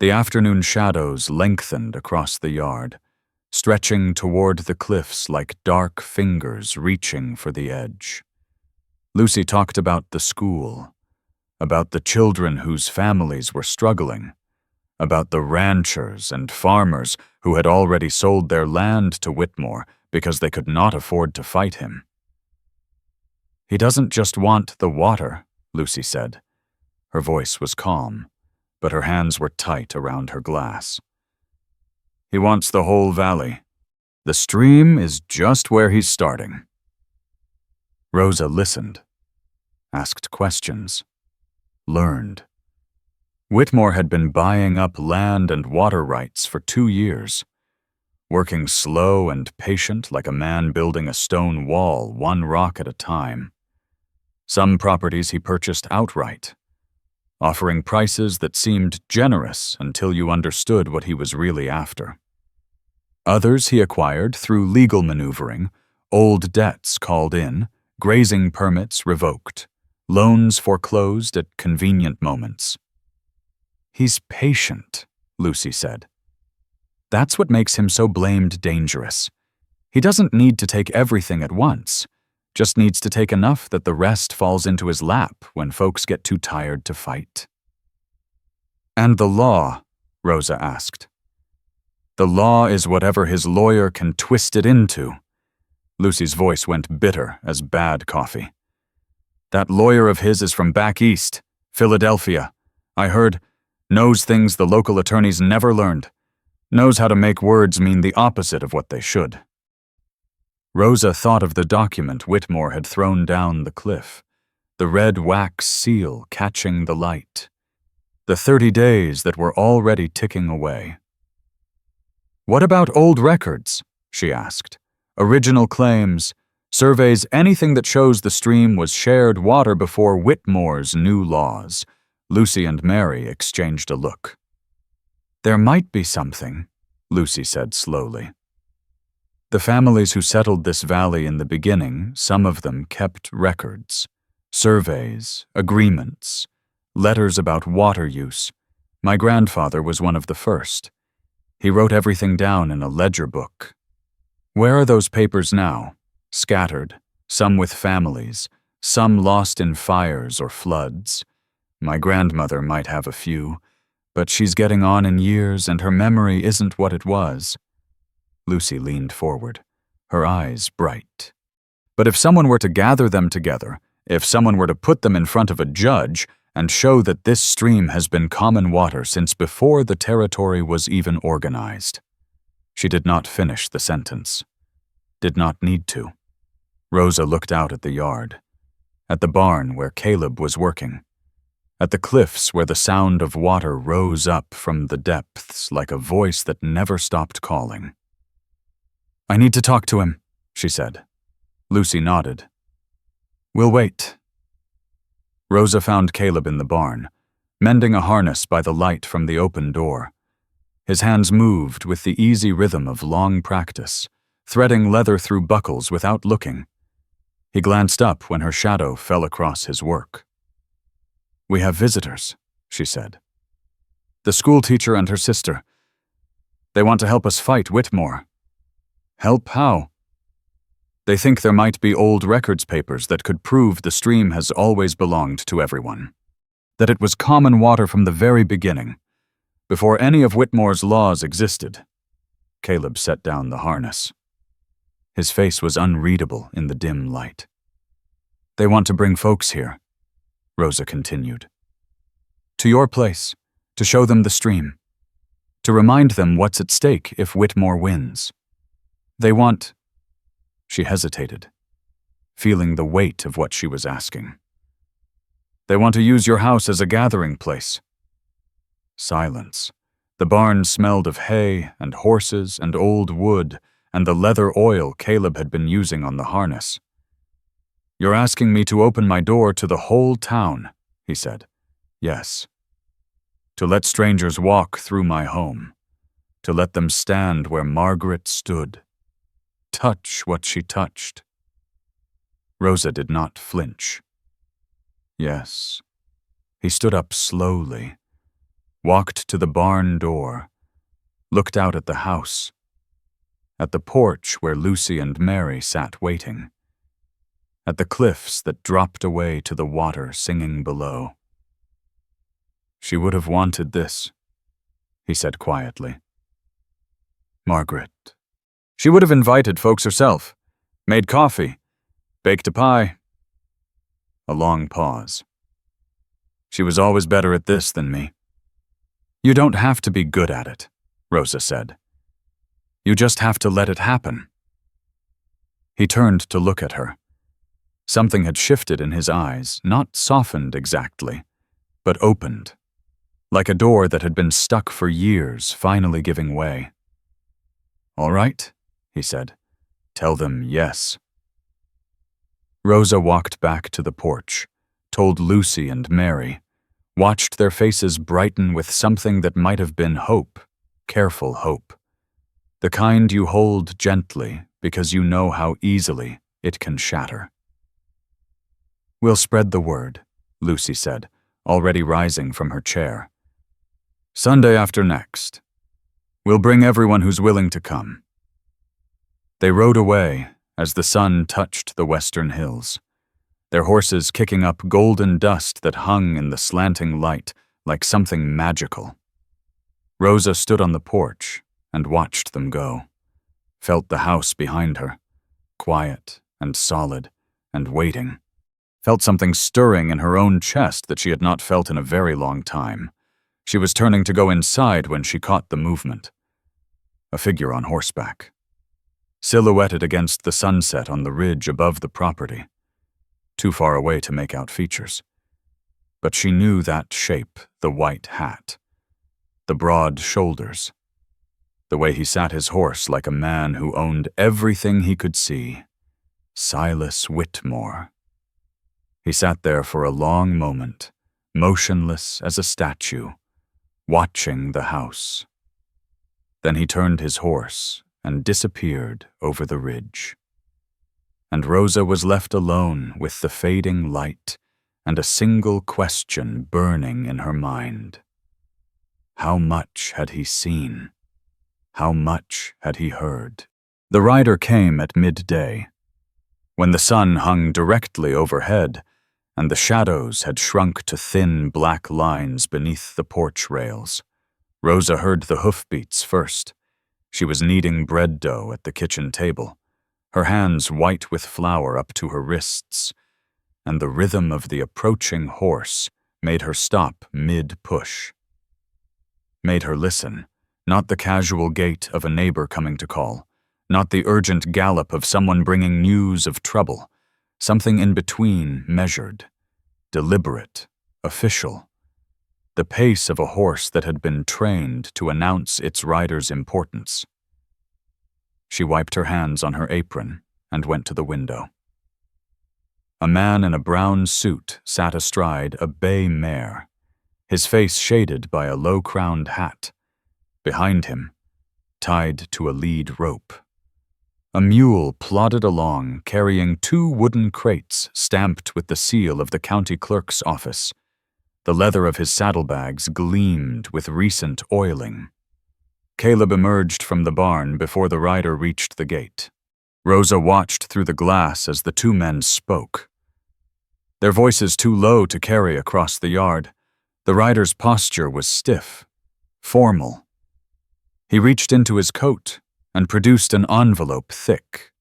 The afternoon shadows lengthened across the yard, stretching toward the cliffs like dark fingers reaching for the edge. Lucy talked about the school, about the children whose families were struggling, about the ranchers and farmers who had already sold their land to Whitmore because they could not afford to fight him. "He doesn't just want the water," Lucy said. Her voice was calm, but her hands were tight around her glass. "He wants the whole valley. The stream is just where he's starting." Rosa listened, asked questions, learned. Whitmore had been buying up land and water rights for 2 years, working slow and patient like a man building a stone wall, one rock at a time. Some properties he purchased outright, offering prices that seemed generous until you understood what he was really after. Others he acquired through legal maneuvering, old debts called in, grazing permits revoked, loans foreclosed at convenient moments. "He's patient," Lucy said. "That's what makes him so blamed dangerous. He doesn't need to take everything at once, just needs to take enough that the rest falls into his lap when folks get too tired to fight." "And the law?" Rosa asked. "The law is whatever his lawyer can twist it into." Lucy's voice went bitter as bad coffee. "That lawyer of his is from back east, Philadelphia. I heard, knows things the local attorneys never learned. Knows how to make words mean the opposite of what they should." Rosa thought of the document Whitmore had thrown down the cliff, the red wax seal catching the light, the 30 days that were already ticking away. "What about old records?" she asked. "Original claims, surveys, anything that shows the stream was shared water before Whitmore's new laws." Lucy and Mary exchanged a look. "There might be something," Lucy said slowly. "The families who settled this valley in the beginning, some of them kept records, surveys, agreements, letters about water use. My grandfather was one of the first. He wrote everything down in a ledger book. Where are those papers now? Scattered, some with families, some lost in fires or floods. My grandmother might have a few, but she's getting on in years and her memory isn't what it was." Lucy leaned forward, her eyes bright. "But if someone were to gather them together, if someone were to put them in front of a judge and show that this stream has been common water since before the territory was even organized." She did not finish the sentence. Did not need to. Rosa looked out at the yard, at the barn where Caleb was working, at the cliffs where the sound of water rose up from the depths like a voice that never stopped calling. "I need to talk to him," she said. Lucy nodded. "We'll wait." Rosa found Caleb in the barn, mending a harness by the light from the open door. His hands moved with the easy rhythm of long practice, threading leather through buckles without looking. He glanced up when her shadow fell across his work. "We have visitors," she said. "The schoolteacher and her sister. They want to help us fight Whitmore." "Help how?" "They think there might be old records papers that could prove the stream has always belonged to everyone. That it was common water from the very beginning, before any of Whitmore's laws existed." Caleb set down the harness. His face was unreadable in the dim light. "They want to bring folks here," Rosa continued. "To your place, to show them the stream, to remind them what's at stake if Whitmore wins. They want—" She hesitated, feeling the weight of what she was asking. "They want to use your house as a gathering place." Silence. The barn smelled of hay and horses and old wood and the leather oil Caleb had been using on the harness. "You're asking me to open my door to the whole town," he said. "Yes. To let strangers walk through my home. To let them stand where Margaret stood. Touch what she touched." Rosa did not flinch. "Yes." He stood up slowly, walked to the barn door, looked out at the house, at the porch where Lucy and Mary sat waiting, at the cliffs that dropped away to the water singing below. "She would have wanted this," he said quietly. "Margaret. She would have invited folks herself, made coffee, baked a pie." A long pause. "She was always better at this than me." "You don't have to be good at it," Rosa said. "You just have to let it happen." He turned to look at her. Something had shifted in his eyes, not softened exactly, but opened, like a door that had been stuck for years finally giving way. "All right," he said. "Tell them yes." Rosa walked back to the porch, told Lucy and Mary, watched their faces brighten with something that might have been hope, careful hope. The kind you hold gently because you know how easily it can shatter. "We'll spread the word," Lucy said, already rising from her chair. "Sunday after next. We'll bring everyone who's willing to come." They rode away as the sun touched the western hills, their horses kicking up golden dust that hung in the slanting light like something magical. Rosa stood on the porch and watched them go, felt the house behind her, quiet and solid and waiting, felt something stirring in her own chest that she had not felt in a very long time. She was turning to go inside when she caught the movement. A figure on horseback, silhouetted against the sunset on the ridge above the property, too far away to make out features. But she knew that shape, the white hat, the broad shoulders, the way he sat his horse like a man who owned everything he could see. Silas Whitmore. He sat there for a long moment, motionless as a statue, watching the house. Then he turned his horse and disappeared over the ridge. And Rosa was left alone with the fading light and a single question burning in her mind. How much had he seen? How much had he heard? The rider came at midday, when the sun hung directly overhead and the shadows had shrunk to thin black lines beneath the porch rails. Rosa heard the hoofbeats first. She was kneading bread dough at the kitchen table, her hands white with flour up to her wrists, and the rhythm of the approaching horse made her stop mid-push. Made her listen, not the casual gait of a neighbor coming to call, not the urgent gallop of someone bringing news of trouble, something in between, measured, deliberate, official, the pace of a horse that had been trained to announce its rider's importance. She wiped her hands on her apron and went to the window. A man in a brown suit sat astride a bay mare, his face shaded by a low-crowned hat. Behind him, tied to a lead rope, a mule plodded along carrying 2 wooden crates stamped with the seal of the county clerk's office. The leather of his saddlebags gleamed with recent oiling. Caleb emerged from the barn before the rider reached the gate. Rosa watched through the glass as the 2 men spoke. Their voices too low to carry across the yard. The rider's posture was stiff, formal. He reached into his coat and produced an envelope thick,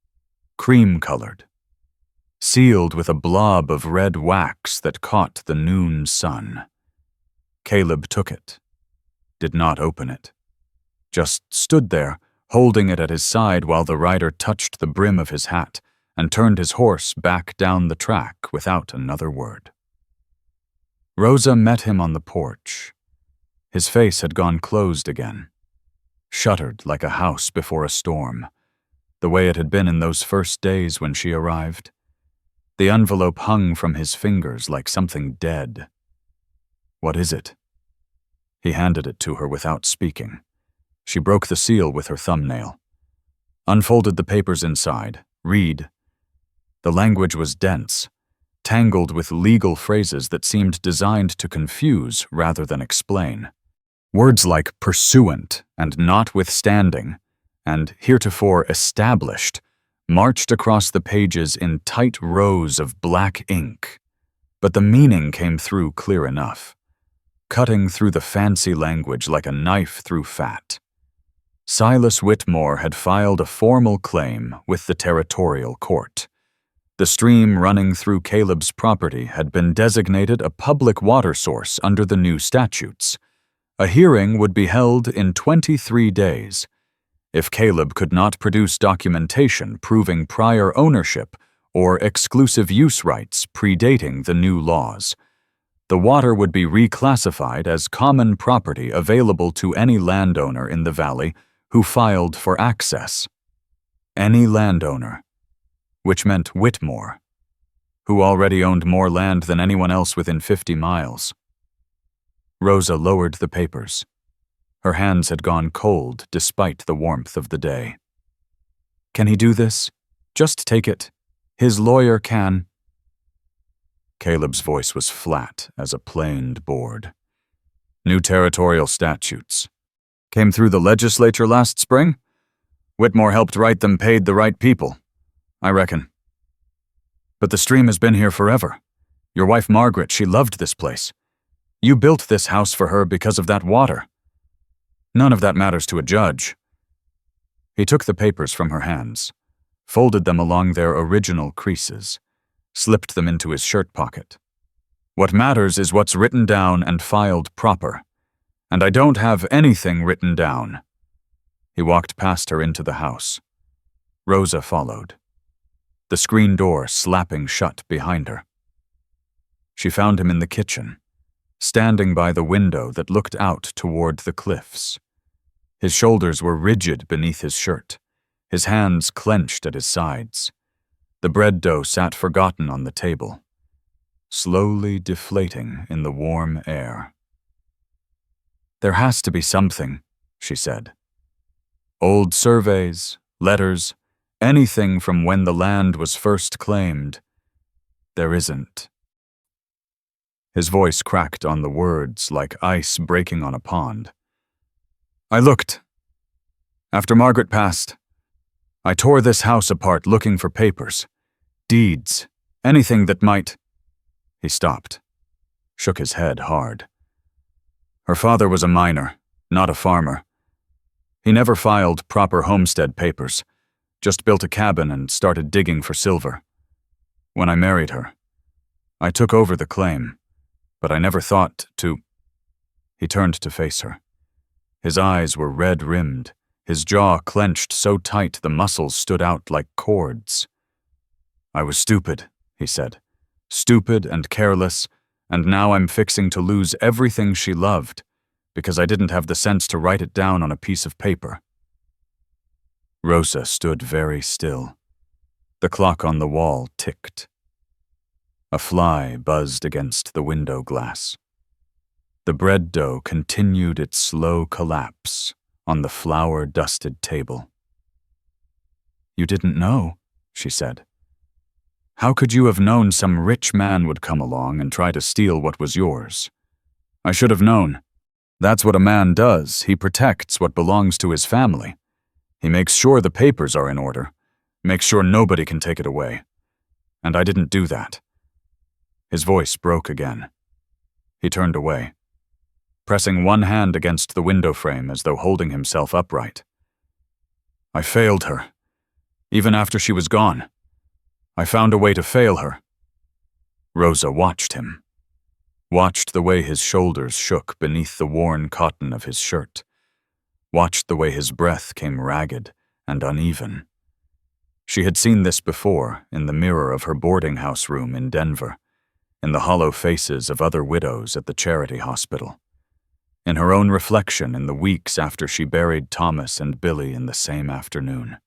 cream-colored, sealed with a blob of red wax that caught the noon sun. Caleb took it, did not open it, just stood there, holding it at his side while the rider touched the brim of his hat and turned his horse back down the track without another word. Rosa met him on the porch. His face had gone closed again, shuttered like a house before a storm, the way it had been in those first days when she arrived. The envelope hung from his fingers like something dead. "What is it?" He handed it to her without speaking. She broke the seal with her thumbnail, unfolded the papers inside. Read. The language was dense, tangled with legal phrases that seemed designed to confuse rather than explain. Words like pursuant and notwithstanding and heretofore established marched across the pages in tight rows of black ink, but the meaning came through clear enough, cutting through the fancy language like a knife through fat. Silas Whitmore had filed a formal claim with the territorial court. The stream running through Caleb's property had been designated a public water source under the new statutes. A hearing would be held in 23 days. If Caleb could not produce documentation proving prior ownership or exclusive use rights predating the new laws, the water would be reclassified as common property available to any landowner in the valley who filed for access. Any landowner, which meant Whitmore, who already owned more land than anyone else within 50 miles. Rosa lowered the papers. Her hands had gone cold despite the warmth of the day. "Can he do this? Just take it. His lawyer can." Caleb's voice was flat as a planed board. "New territorial statutes. Came through the legislature last spring? Whitmore helped write them, paid the right people, I reckon. But the stream has been here forever. Your wife Margaret, she loved this place. You built this house for her because of that water. None of that matters to a judge." He took the papers from her hands, folded them along their original creases, slipped them into his shirt pocket. "What matters is what's written down and filed proper. And I don't have anything written down." He walked past her into the house. Rosa followed, the screen door slapping shut behind her. She found him in the kitchen, standing by the window that looked out toward the cliffs. His shoulders were rigid beneath his shirt, his hands clenched at his sides. The bread dough sat forgotten on the table, slowly deflating in the warm air. "There has to be something," she said. "Old surveys, letters, anything from when the land was first claimed. There isn't." His voice cracked on the words like ice breaking on a pond. "I looked. After Margaret passed, I tore this house apart looking for papers, deeds, anything that might—" He stopped, shook his head hard. "Her father was a miner, not a farmer. He never filed proper homestead papers, just built a cabin and started digging for silver. When I married her, I took over the claim, but I never thought to—" He turned to face her. His eyes were red-rimmed, his jaw clenched so tight the muscles stood out like cords. "I was stupid," he said. "Stupid and careless, and now I'm fixing to lose everything she loved because I didn't have the sense to write it down on a piece of paper." Rosa stood very still. The clock on the wall ticked. A fly buzzed against the window glass. The bread dough continued its slow collapse on the flour-dusted table. "You didn't know," she said. "How could you have known some rich man would come along and try to steal what was yours? I should have known. That's what a man does. He protects what belongs to his family. He makes sure the papers are in order, makes sure nobody can take it away. And I didn't do that." His voice broke again. He turned away, pressing one hand against the window frame as though holding himself upright. "I failed her. Even after she was gone, I found a way to fail her." Rosa watched him, watched the way his shoulders shook beneath the worn cotton of his shirt, watched the way his breath came ragged and uneven. She had seen this before in the mirror of her boarding house room in Denver, in the hollow faces of other widows at the charity hospital, in her own reflection in the weeks after she buried Thomas and Billy in the same afternoon.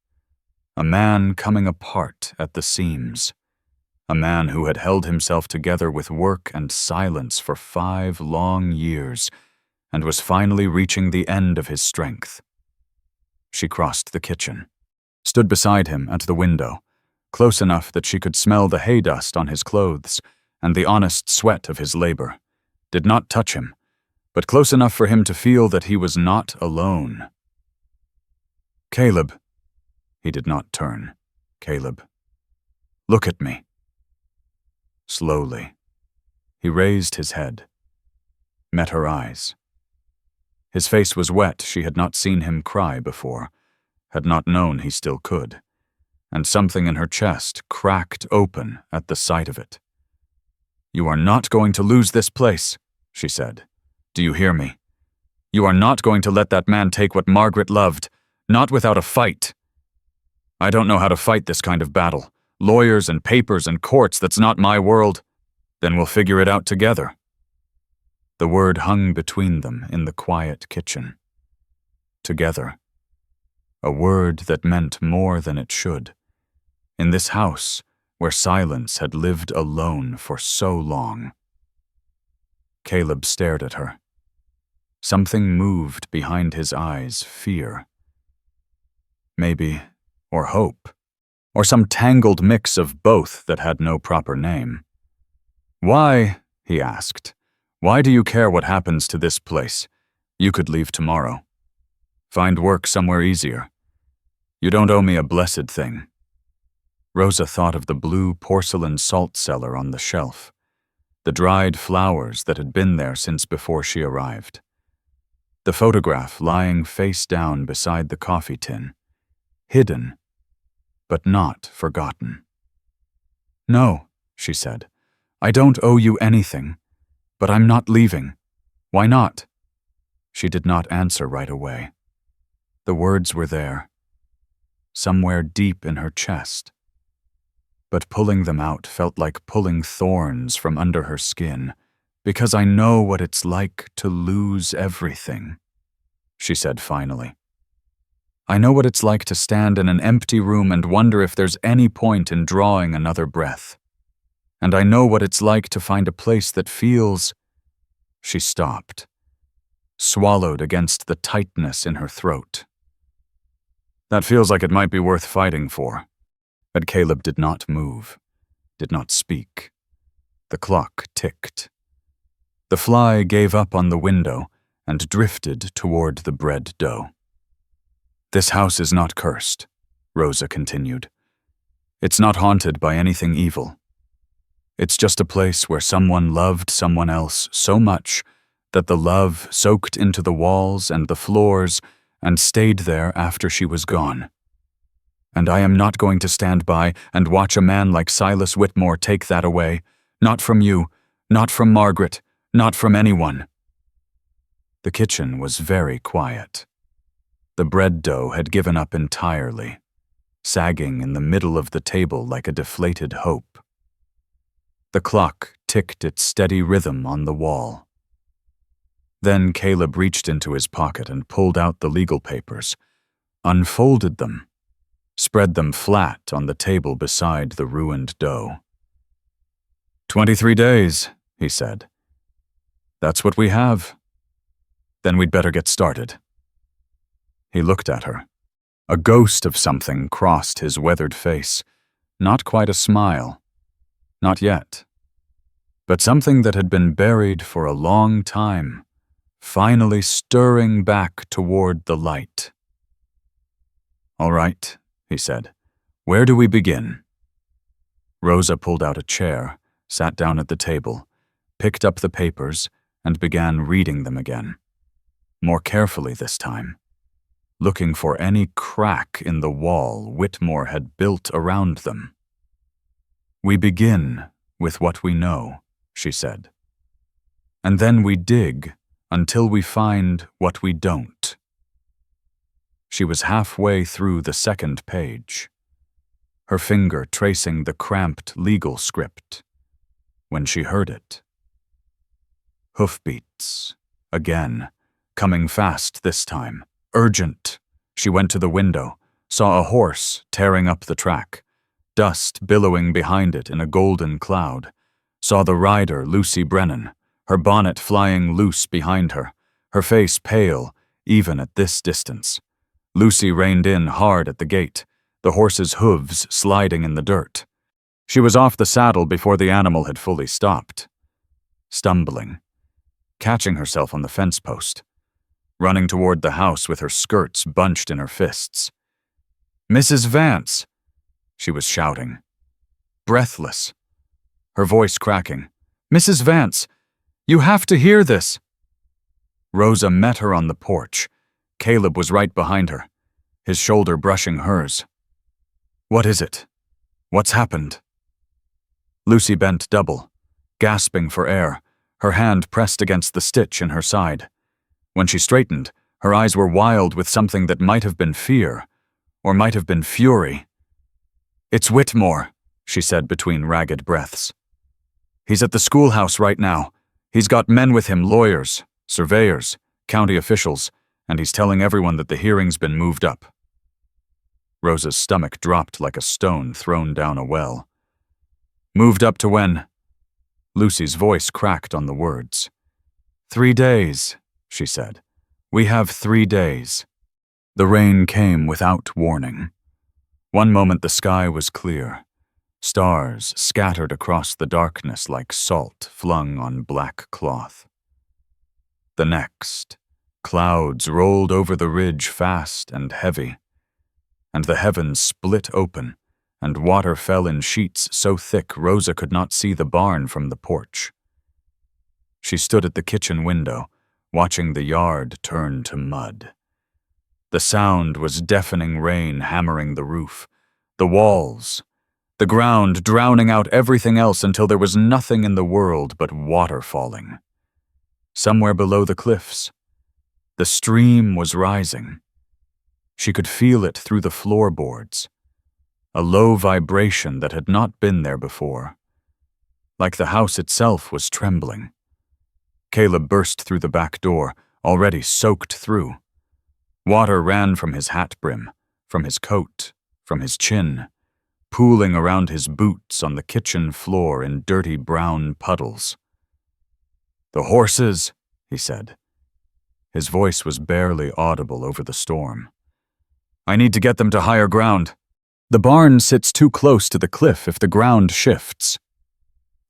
A man coming apart at the seams, a man who had held himself together with work and silence for 5 long years and was finally reaching the end of his strength. She crossed the kitchen, stood beside him at the window, close enough that she could smell the hay dust on his clothes and the honest sweat of his labor, did not touch him, but close enough for him to feel that he was not alone. "Caleb." He did not turn. "Caleb, look at me." Slowly, he raised his head, met her eyes. His face was wet. She had not seen him cry before, had not known he still could, and something in her chest cracked open at the sight of it. "You are not going to lose this place," she said. "Do you hear me? You are not going to let that man take what Margaret loved, not without a fight. I don't know how to fight this kind of battle. Lawyers and papers and courts, that's not my world. Then we'll figure it out together." The word hung between them in the quiet kitchen. Together. A word that meant more than it should. In this house where silence had lived alone for so long. Caleb stared at her, Something moved behind his eyes, fear. Maybe, or hope, or some tangled mix of both that had no proper name. "Why?" he asked. "Why do you care what happens to this place? You could leave tomorrow. Find work somewhere easier. You don't owe me a blessed thing." Rosa thought of the blue porcelain salt cellar on the shelf, the dried flowers that had been there since before she arrived, the photograph lying face down beside the coffee tin, hidden, but not forgotten. "No," she said, "I don't owe you anything, but I'm not leaving. Why not?" She did not answer right away. The words were there, somewhere deep in her chest, but pulling them out felt like pulling thorns from under her skin, "because I know what it's like to lose everything," she said finally. "I know what it's like to stand in an empty room and wonder if there's any point in drawing another breath. And I know what it's like to find a place that feels—" She stopped, swallowed against the tightness in her throat. "That feels like it might be worth fighting for." But Caleb did not move, did not speak. The clock ticked. The fly gave up on the window and drifted toward the bread dough. "This house is not cursed," Rosa continued. "It's not haunted by anything evil. It's just a place where someone loved someone else so much that the love soaked into the walls and the floors and stayed there after she was gone. And I am not going to stand by and watch a man like Silas Whitmore take that away. Not from you, not from Margaret, not from anyone." The kitchen was very quiet. The bread dough had given up entirely, sagging in the middle of the table like a deflated hope. The clock ticked its steady rhythm on the wall. Then Caleb reached into his pocket and pulled out the legal papers, unfolded them, spread them flat on the table beside the ruined dough. 23 days, he said. "That's what we have. Then we'd better get started." He looked at her. A ghost of something crossed his weathered face. Not quite a smile. Not yet. But something that had been buried for a long time, finally stirring back toward the light. "All right," he said. "Where do we begin?" Rosa pulled out a chair, sat down at the table, picked up the papers, and began reading them again. More carefully this time, looking for any crack in the wall Whitmore had built around them. "We begin with what we know," she said. "And then we dig until we find what we don't." She was halfway through the second page, her finger tracing the cramped legal script, when she heard it. Hoofbeats, again, coming fast this time, urgent. She went to the window, saw a horse tearing up the track, dust billowing behind it in a golden cloud, saw the rider, Lucy Brennan, her bonnet flying loose behind her, her face pale, even at this distance. Lucy reined in hard at the gate, the horse's hooves sliding in the dirt. She was off the saddle before the animal had fully stopped. Stumbling, catching herself on the fence post, running toward the house with her skirts bunched in her fists. "Mrs. Vance!" she was shouting, breathless, her voice cracking. "Mrs. Vance, you have to hear this!" Rosa met her on the porch. Caleb was right behind her, his shoulder brushing hers. "What is it? What's happened?" Lucy bent double, gasping for air, her hand pressed against the stitch in her side. When she straightened, her eyes were wild with something that might have been fear, or might have been fury. "It's Whitmore," she said between ragged breaths. "He's at the schoolhouse right now. He's got men with him, lawyers, surveyors, county officials, and he's telling everyone that the hearing's been moved up." Rosa's stomach dropped like a stone thrown down a well. "Moved up to when?" Lucy's voice cracked on the words. 3 days," she said. "We have 3 days." The rain came without warning. One moment the sky was clear. Stars scattered across the darkness like salt flung on black cloth. The next, clouds rolled over the ridge fast and heavy, and the heavens split open, and water fell in sheets so thick Rosa could not see the barn from the porch. She stood at the kitchen window, watching the yard turn to mud. The sound was deafening rain hammering the roof, the walls, the ground drowning out everything else until there was nothing in the world but water falling. Somewhere below the cliffs, the stream was rising. She could feel it through the floorboards, a low vibration that had not been there before, like the house itself was trembling. Caleb burst through the back door, already soaked through. Water ran from his hat brim, from his coat, from his chin, pooling around his boots on the kitchen floor in dirty brown puddles. "The horses," he said. His voice was barely audible over the storm. "I need to get them to higher ground. The barn sits too close to the cliff if the ground shifts."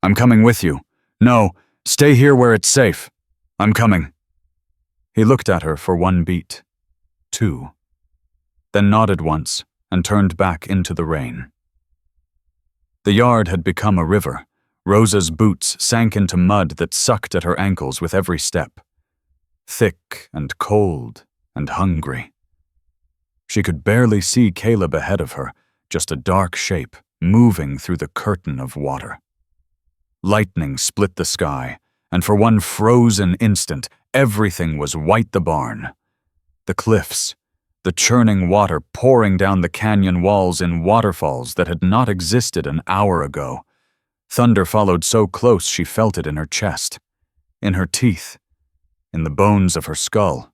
"I'm coming with you." "No, stay here where it's safe. I'm coming." He looked at her for 1 beat, 2, then nodded once and turned back into the rain. The yard had become a river. Rosa's boots sank into mud that sucked at her ankles with every step. Thick and cold and hungry. She could barely see Caleb ahead of her, just a dark shape moving through the curtain of water. Lightning split the sky, and for one frozen instant, everything was white: the barn, the cliffs, the churning water pouring down the canyon walls in waterfalls that had not existed an hour ago. Thunder followed so close she felt it in her chest, in her teeth, in the bones of her skull.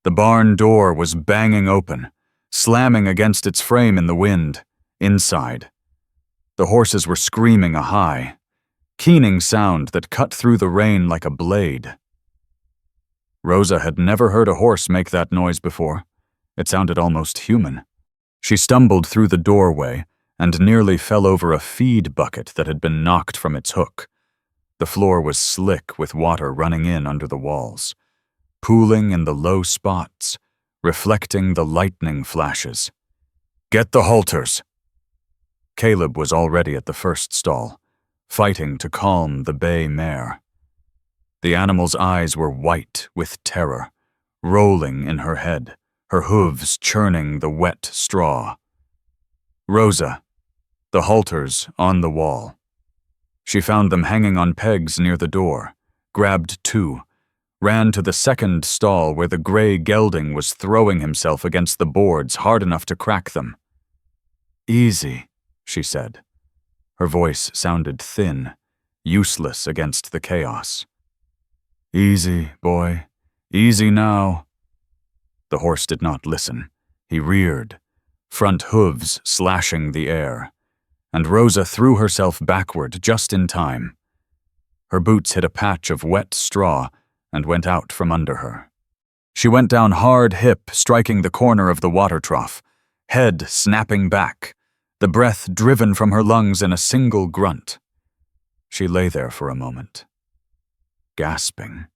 The barn door was banging open, slamming against its frame in the wind, inside. The horses were screaming a high, keening sound that cut through the rain like a blade. Rosa had never heard a horse make that noise before. It sounded almost human. She stumbled through the doorway and nearly fell over a feed bucket that had been knocked from its hook. The floor was slick with water running in under the walls, pooling in the low spots, reflecting the lightning flashes. "Get the halters." Caleb was already at the first stall, fighting to calm the bay mare. The animal's eyes were white with terror, rolling in her head, her hooves churning the wet straw. Rosa, the halters on the wall. She found them hanging on pegs near the door, grabbed 2, ran to the second stall where the gray gelding was throwing himself against the boards hard enough to crack them. "Easy," she said. Her voice sounded thin, useless against the chaos. "Easy, boy. Easy now." The horse did not listen. He reared, front hooves slashing the air, and Rosa threw herself backward just in time. Her boots hit a patch of wet straw and went out from under her. She went down hard hip, striking the corner of the water trough, head snapping back, the breath driven from her lungs in a single grunt. She lay there for a moment, gasping,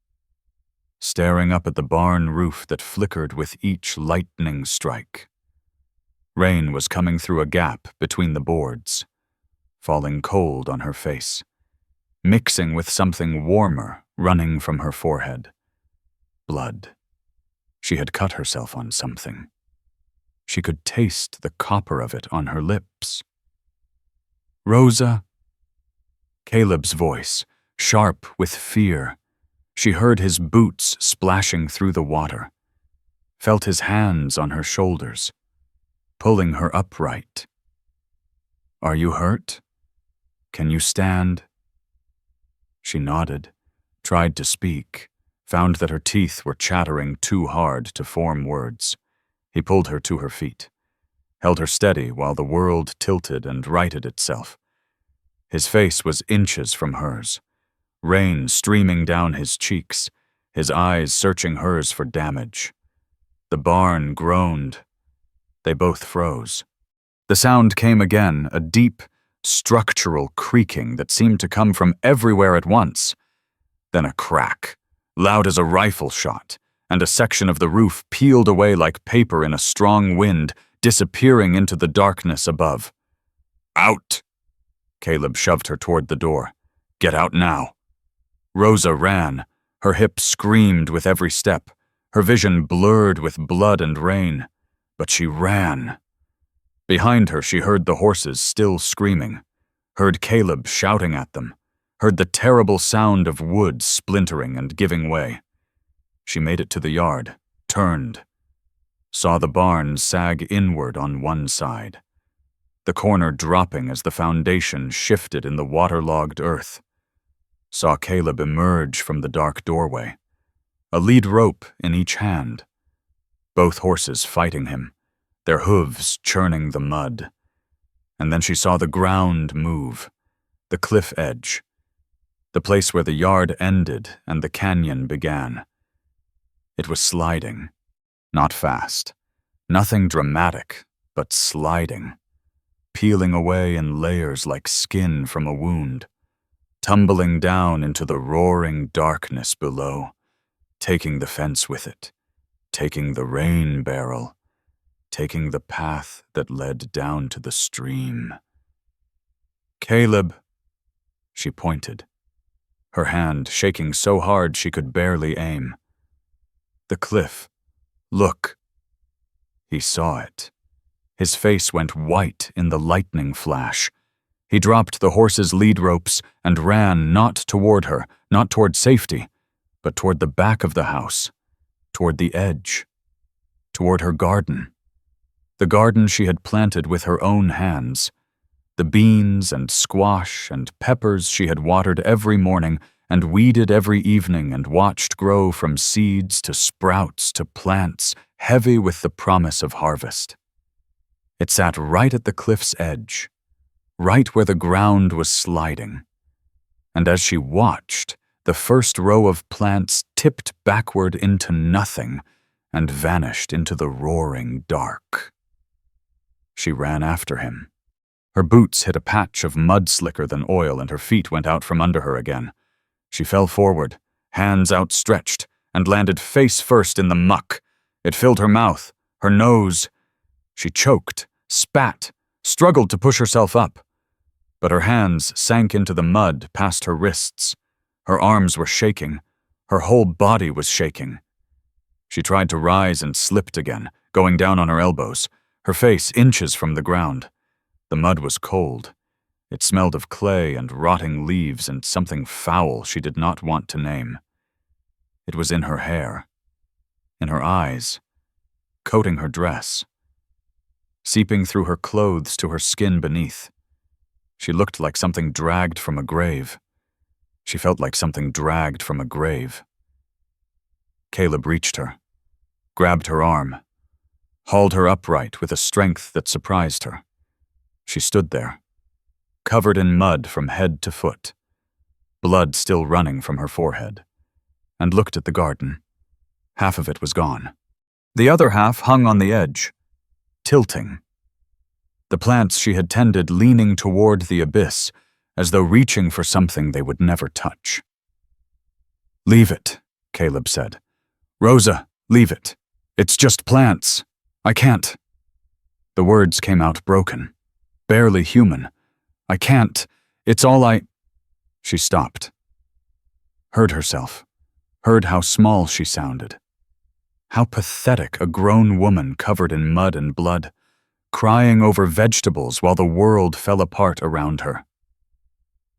staring up at the barn roof that flickered with each lightning strike. Rain was coming through a gap between the boards, falling cold on her face, mixing with something warmer running from her forehead. Blood. She had cut herself on something. She could taste the copper of it on her lips. "Rosa?" Caleb's voice, sharp with fear. She heard his boots splashing through the water, felt his hands on her shoulders, pulling her upright. "Are you hurt? Can you stand?" She nodded, tried to speak, found that her teeth were chattering too hard to form words. He pulled her to her feet, held her steady while the world tilted and righted itself. His face was inches from hers, rain streaming down his cheeks, his eyes searching hers for damage. The barn groaned. They both froze. The sound came again, a deep, structural creaking that seemed to come from everywhere at once. Then a crack, loud as a rifle shot, and a section of the roof peeled away like paper in a strong wind, disappearing into the darkness above. "Out!" Caleb shoved her toward the door. "Get out now." Rosa ran. Her hip screamed with every step, her vision blurred with blood and rain. But she ran. Behind her she heard the horses still screaming, heard Caleb shouting at them, heard the terrible sound of wood splintering and giving way. She made it to the yard, turned, saw the barn sag inward on one side, the corner dropping as the foundation shifted in the waterlogged earth. Saw Caleb emerge from the dark doorway, a lead rope in each hand, both horses fighting him, their hooves churning the mud. And then she saw the ground move, the cliff edge, the place where the yard ended and the canyon began. It was sliding, not fast, nothing dramatic, but sliding, peeling away in layers like skin from a wound, tumbling down into the roaring darkness below, taking the fence with it, taking the rain barrel, taking the path that led down to the stream. "Caleb," she pointed, her hand shaking so hard she could barely aim. "The cliff. Look." He saw it. His face went white in the lightning flash. He dropped the horse's lead ropes and ran not toward her, not toward safety, but toward the back of the house, toward the edge, toward her garden. The garden she had planted with her own hands. The beans and squash and peppers she had watered every morning and weeded every evening and watched grow from seeds to sprouts to plants, heavy with the promise of harvest. It sat right at the cliff's edge, right where the ground was sliding. And as she watched, the first row of plants tipped backward into nothing and vanished into the roaring dark. She ran after him. Her boots hit a patch of mud slicker than oil and her feet went out from under her again. She fell forward, hands outstretched, and landed face first in the muck. It filled her mouth, her nose. She choked, spat, struggled to push herself up. But her hands sank into the mud past her wrists. Her arms were shaking. Her whole body was shaking. She tried to rise and slipped again, going down on her elbows, her face inches from the ground. The mud was cold. It smelled of clay and rotting leaves and something foul she did not want to name. It was in her hair, in her eyes, coating her dress, seeping through her clothes to her skin beneath. She looked like something dragged from a grave. She felt like something dragged from a grave. Caleb reached her, grabbed her arm, hauled her upright with a strength that surprised her. She stood there, covered in mud from head to foot, blood still running from her forehead, and looked at the garden. Half of it was gone. The other half hung on the edge, tilting. The plants she had tended leaning toward the abyss, as though reaching for something they would never touch. "Leave it," Caleb said. "Rosa, leave it. It's just plants. I can't." The words came out broken, barely human. "I can't. It's all I—" She stopped. Heard herself. Heard how small she sounded. How pathetic a grown woman covered in mud and blood, crying over vegetables while the world fell apart around her.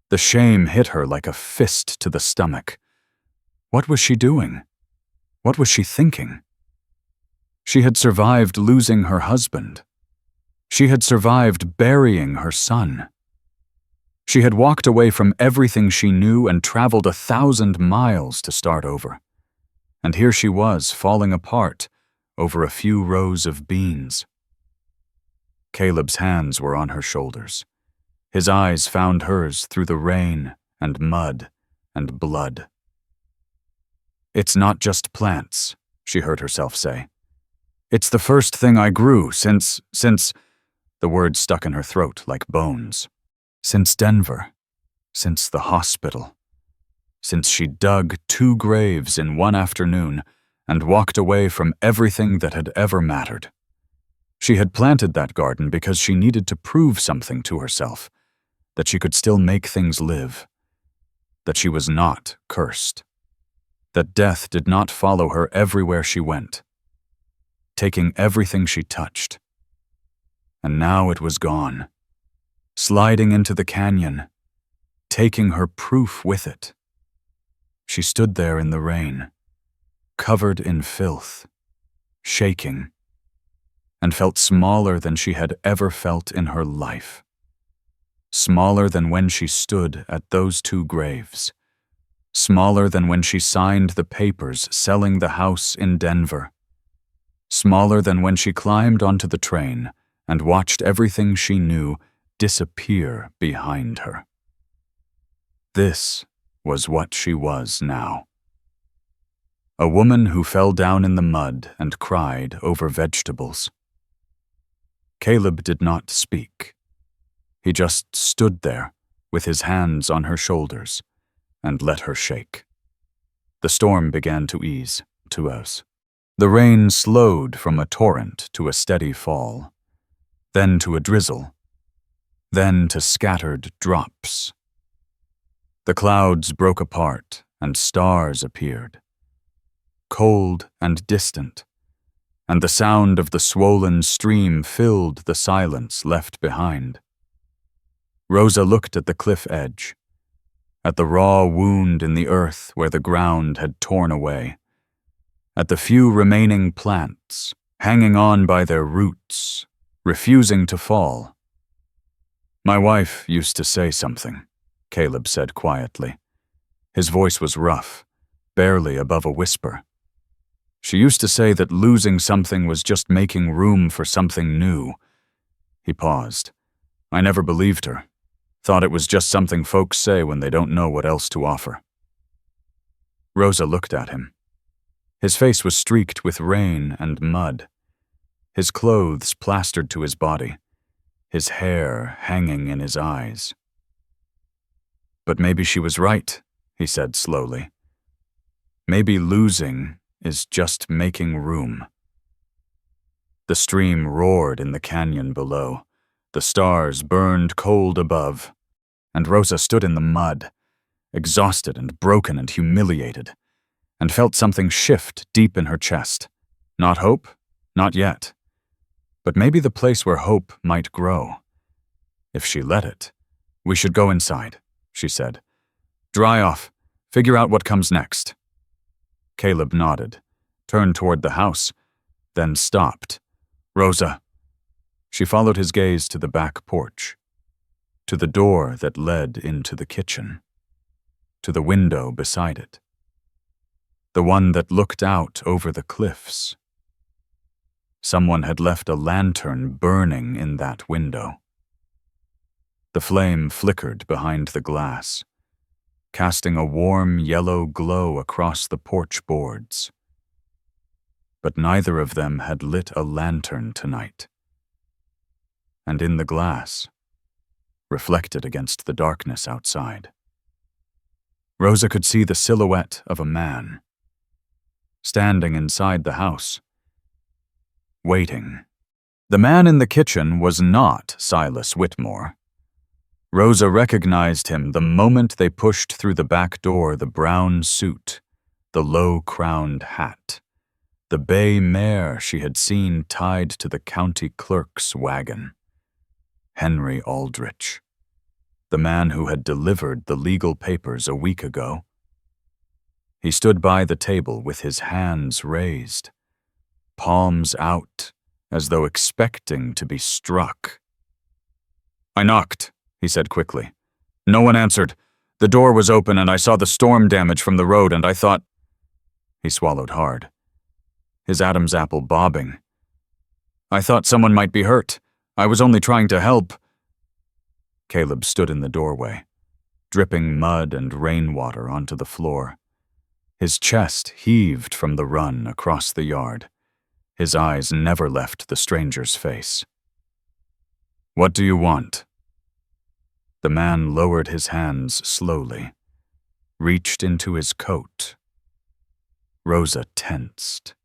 The shame hit her like a fist to the stomach. What was she doing? What was she thinking? She had survived losing her husband. She had survived burying her son. She had walked away from everything she knew and traveled 1,000 miles to start over. And here she was, falling apart over a few rows of beans. Caleb's hands were on her shoulders. His eyes found hers through the rain and mud and blood. "It's not just plants," she heard herself say. "It's the first thing I grew since, the words stuck in her throat like bones. Since Denver. Since the hospital. Since she dug 2 graves in one afternoon and walked away from everything that had ever mattered. She had planted that garden because she needed to prove something to herself, that she could still make things live, that she was not cursed, that death did not follow her everywhere she went, taking everything she touched. And now it was gone, sliding into the canyon, taking her proof with it. She stood there in the rain, covered in filth, shaking, and felt smaller than she had ever felt in her life. Smaller than when she stood at those 2 graves. Smaller than when she signed the papers selling the house in Denver. Smaller than when she climbed onto the train and watched everything she knew disappear behind her. This was what she was now. A woman who fell down in the mud and cried over vegetables. Caleb did not speak. He just stood there with his hands on her shoulders and let her shake. The storm began to ease, to us. The rain slowed from a torrent to a steady fall, then to a drizzle, then to scattered drops. The clouds broke apart and stars appeared, cold and distant, and the sound of the swollen stream filled the silence left behind. Rosa looked at the cliff edge, at the raw wound in the earth where the ground had torn away, at the few remaining plants hanging on by their roots, refusing to fall. "My wife used to say something," Caleb said quietly. His voice was rough, barely above a whisper. "She used to say that losing something was just making room for something new." He paused. "I never believed her. Thought it was just something folks say when they don't know what else to offer." Rosa looked at him. His face was streaked with rain and mud, his clothes plastered to his body, his hair hanging in his eyes. "But maybe she was right," he said slowly. "Maybe losing is just making room." The stream roared in the canyon below. The stars burned cold above, and Rosa stood in the mud, exhausted and broken and humiliated, and felt something shift deep in her chest. Not hope, not yet, but maybe the place where hope might grow. If she let it. "We should go inside," she said. "Dry off, figure out what comes next." Caleb nodded, turned toward the house, then stopped. "Rosa." She followed his gaze to the back porch, to the door that led into the kitchen, to the window beside it, the one that looked out over the cliffs. Someone had left a lantern burning in that window. The flame flickered behind the glass, casting a warm yellow glow across the porch boards. But neither of them had lit a lantern tonight. And in the glass, reflected against the darkness outside, Rosa could see the silhouette of a man, standing inside the house, waiting. The man in the kitchen was not Silas Whitmore. Rosa recognized him the moment they pushed through the back door, the brown suit, the low-crowned hat, the bay mare she had seen tied to the county clerk's wagon. Henry Aldrich, the man who had delivered the legal papers a week ago. He stood by the table with his hands raised, palms out, as though expecting to be struck. "I knocked," he said quickly. "No one answered. The door was open and I saw the storm damage from the road and I thought—" He swallowed hard, his Adam's apple bobbing. "I thought someone might be hurt. I was only trying to help." Caleb stood in the doorway, dripping mud and rainwater onto the floor. His chest heaved from the run across the yard. His eyes never left the stranger's face. "What do you want?" The man lowered his hands slowly, reached into his coat. Rosa tensed.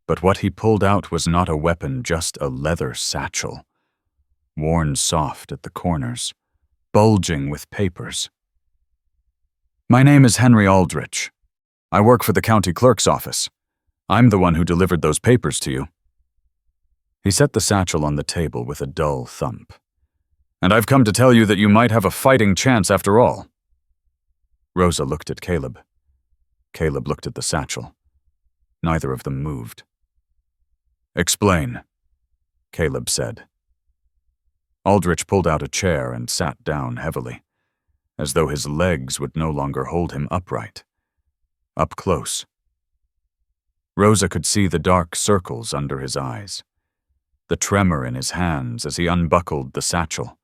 But what he pulled out was not a weapon, just a leather satchel, worn soft at the corners, bulging with papers. "My name is Henry Aldrich. I work for the county clerk's office. I'm the one who delivered those papers to you." He set the satchel on the table with a dull thump. "And I've come to tell you that you might have a fighting chance after all." Rosa looked at Caleb. Caleb looked at the satchel. Neither of them moved. "Explain," Caleb said. Aldrich pulled out a chair and sat down heavily, as though his legs would no longer hold him upright. Up close. Rosa could see the dark circles under his eyes, the tremor in his hands as he unbuckled the satchel,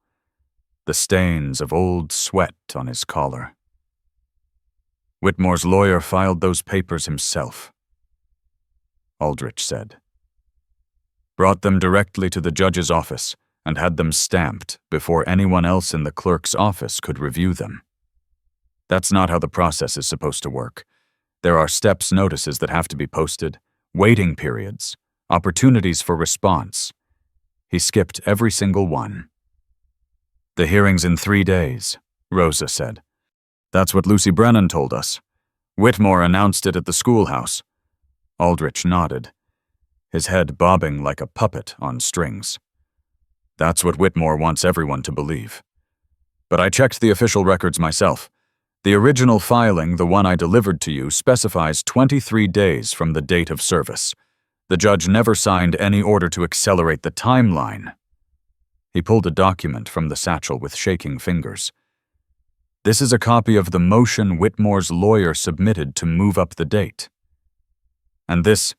the stains of old sweat on his collar. "Whitmore's lawyer filed those papers himself," Aldrich said. "Brought them directly to the judge's office and had them stamped before anyone else in the clerk's office could review them. That's not how the process is supposed to work. There are steps notices that have to be posted, waiting periods, opportunities for response. He skipped every single one." "The hearing's in 3 days," Rosa said. "That's what Lucy Brennan told us. Whitmore announced it at the schoolhouse." Aldrich nodded, his head bobbing like a puppet on strings. "That's what Whitmore wants everyone to believe. But I checked the official records myself. The original filing, the one I delivered to you, specifies 23 days from the date of service. The judge never signed any order to accelerate the timeline." He pulled a document from the satchel with shaking fingers. "This is a copy of the motion Whitmore's lawyer submitted to move up the date. And this,"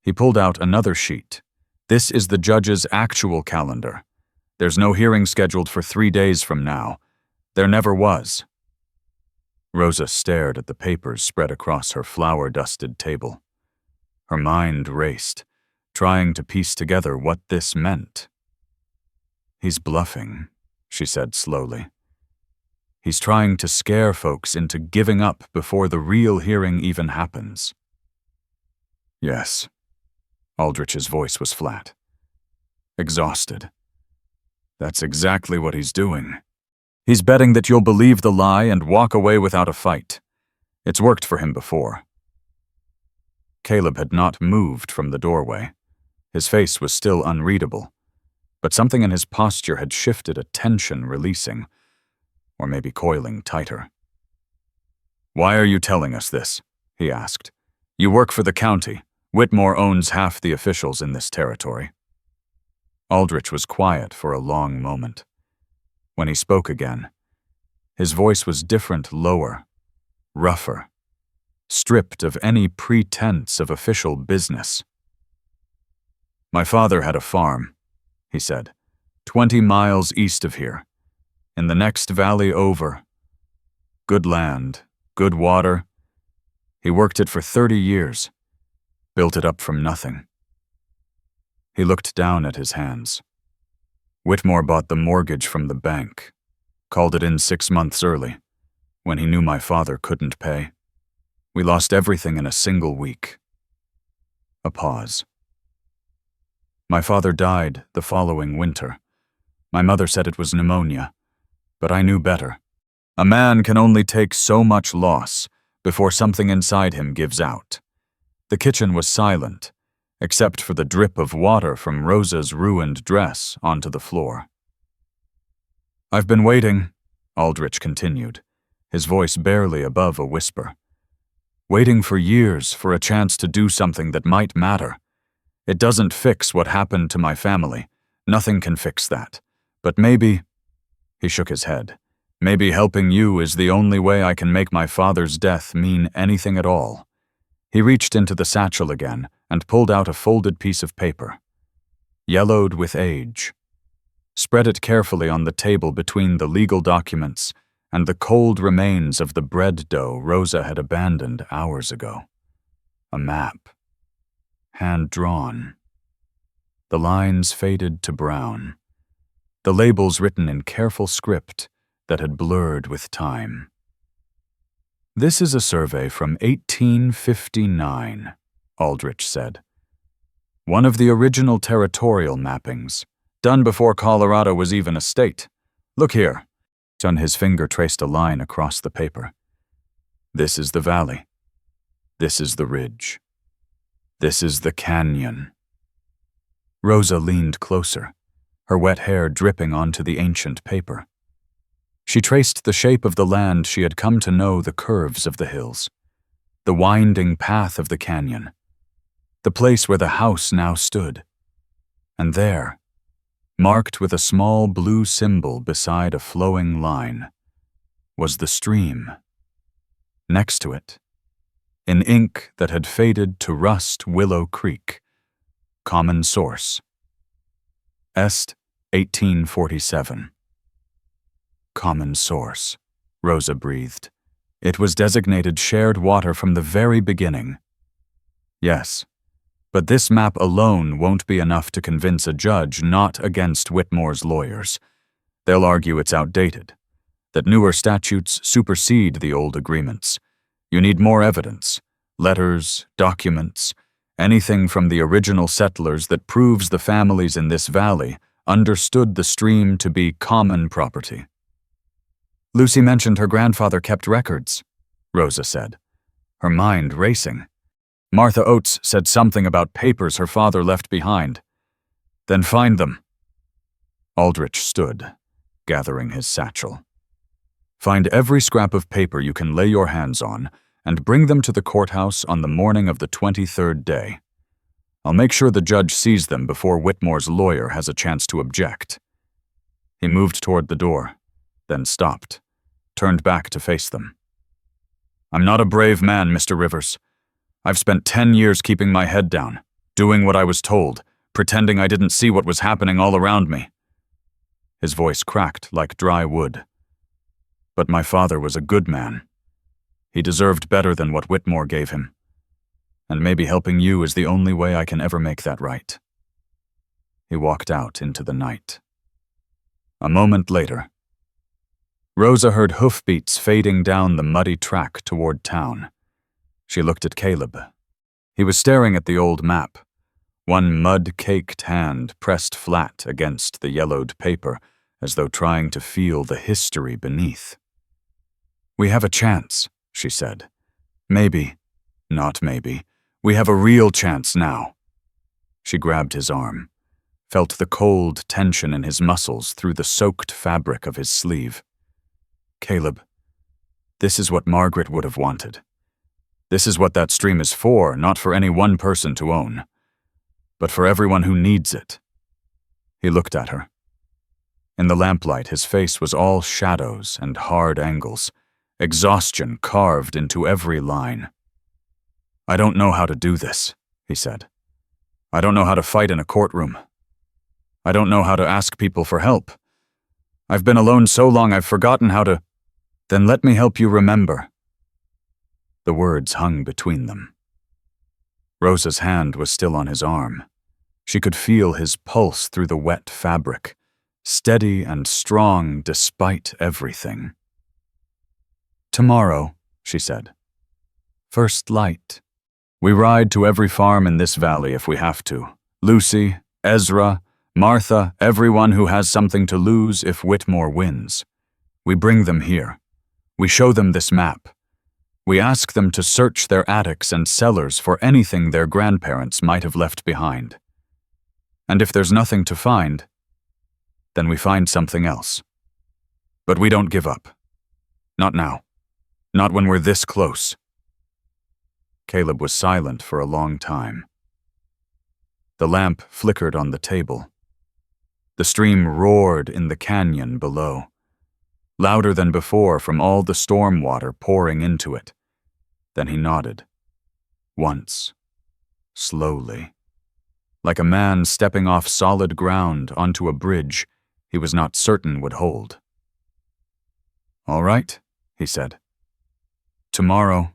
he pulled out another sheet. "This is the judge's actual calendar. There's no hearing scheduled for 3 days from now. There never was." Rosa stared at the papers spread across her flour-dusted table. Her mind raced, trying to piece together what this meant. "He's bluffing," she said slowly. "He's trying to scare folks into giving up before the real hearing even happens." "Yes." Aldrich's voice was flat, exhausted. "That's exactly what he's doing. He's betting that you'll believe the lie and walk away without a fight. It's worked for him before." Caleb had not moved from the doorway. His face was still unreadable, but something in his posture had shifted, a tension releasing, or maybe coiling tighter. "Why are you telling us this?" he asked. "You work for the county. Whitmore owns half the officials in this territory." Aldrich was quiet for a long moment. When he spoke again, his voice was different, lower, rougher, stripped of any pretense of official business. "My father had a farm," he said, 20 miles east of here, in the next valley over. Good land, good water. He worked it for 30 years, built it up from nothing." He looked down at his hands. "Whitmore bought the mortgage from the bank, called it in 6 months early, when he knew my father couldn't pay. We lost everything in a single week." A pause. "My father died the following winter. My mother said it was pneumonia, but I knew better. A man can only take so much loss before something inside him gives out." The kitchen was silent, except for the drip of water from Rosa's ruined dress onto the floor. "I've been waiting," Aldrich continued, his voice barely above a whisper. "Waiting for years for a chance to do something that might matter. It doesn't fix what happened to my family. Nothing can fix that. But maybe," he shook his head, "maybe helping you is the only way I can make my father's death mean anything at all." He reached into the satchel again and pulled out a folded piece of paper, yellowed with age. Spread it carefully on the table between the legal documents and the cold remains of the bread dough Rosa had abandoned hours ago. A map. Hand-drawn. The lines faded to brown. The labels written in careful script that had blurred with time. "This is a survey from 1859, Aldrich said. "One of the original territorial mappings, done before Colorado was even a state. Look here." On his finger traced a line across the paper. "This is the valley. This is the ridge. This is the canyon." Rosa leaned closer, her wet hair dripping onto the ancient paper. She traced the shape of the land she had come to know, the curves of the hills, the winding path of the canyon, the place where the house now stood. And there, marked with a small blue symbol beside a flowing line, was the stream. Next to it, in ink that had faded to rust, Willow Creek, common source. Est 1847. Common source, Rosa breathed. It was designated shared water from the very beginning. Yes, but this map alone won't be enough to convince a judge not against Whitmore's lawyers. They'll argue it's outdated, that newer statutes supersede the old agreements. You need more evidence, letters, documents, anything from the original settlers that proves the families in this valley understood the stream to be common property. "Lucy mentioned her grandfather kept records," Rosa said, her mind racing. "Martha Oates said something about papers her father left behind." "Then find them." Aldrich stood, gathering his satchel. "Find every scrap of paper you can lay your hands on and bring them to the courthouse on the morning of the 23rd day. I'll make sure the judge sees them before Whitmore's lawyer has a chance to object." He moved toward the door, then stopped, turned back to face them. "I'm not a brave man, Mr. Rivers. I've spent 10 years keeping my head down, doing what I was told, pretending I didn't see what was happening all around me." His voice cracked like dry wood. "But my father was a good man. He deserved better than what Whitmore gave him. And maybe helping you is the only way I can ever make that right." He walked out into the night. A moment later, Rosa heard hoofbeats fading down the muddy track toward town. She looked at Caleb. He was staring at the old map, one mud-caked hand pressed flat against the yellowed paper, as though trying to feel the history beneath. "We have a chance," she said. "Maybe, not maybe. We have a real chance now." She grabbed his arm, felt the cold tension in his muscles through the soaked fabric of his sleeve. "Caleb, this is what Margaret would have wanted. This is what that stream is for, not for any one person to own, but for everyone who needs it." He looked at her. In the lamplight, his face was all shadows and hard angles, exhaustion carved into every line. "I don't know how to do this," he said. "I don't know how to fight in a courtroom. I don't know how to ask people for help. I've been alone so long I've forgotten how to—" "Then let me help you remember." The words hung between them. Rosa's hand was still on his arm. She could feel his pulse through the wet fabric, steady and strong despite everything. "Tomorrow," she said. "First light. We ride to every farm in this valley if we have to. Lucy, Ezra, Martha, everyone who has something to lose if Whitmore wins. We bring them here. We show them this map. We ask them to search their attics and cellars for anything their grandparents might have left behind. And if there's nothing to find, then we find something else. But we don't give up. Not now. Not when we're this close." Caleb was silent for a long time. The lamp flickered on the table. The stream roared in the canyon below, louder than before from all the storm water pouring into it. Then he nodded. Once. Slowly. Like a man stepping off solid ground onto a bridge he was not certain would hold. "All right," he said. "Tomorrow."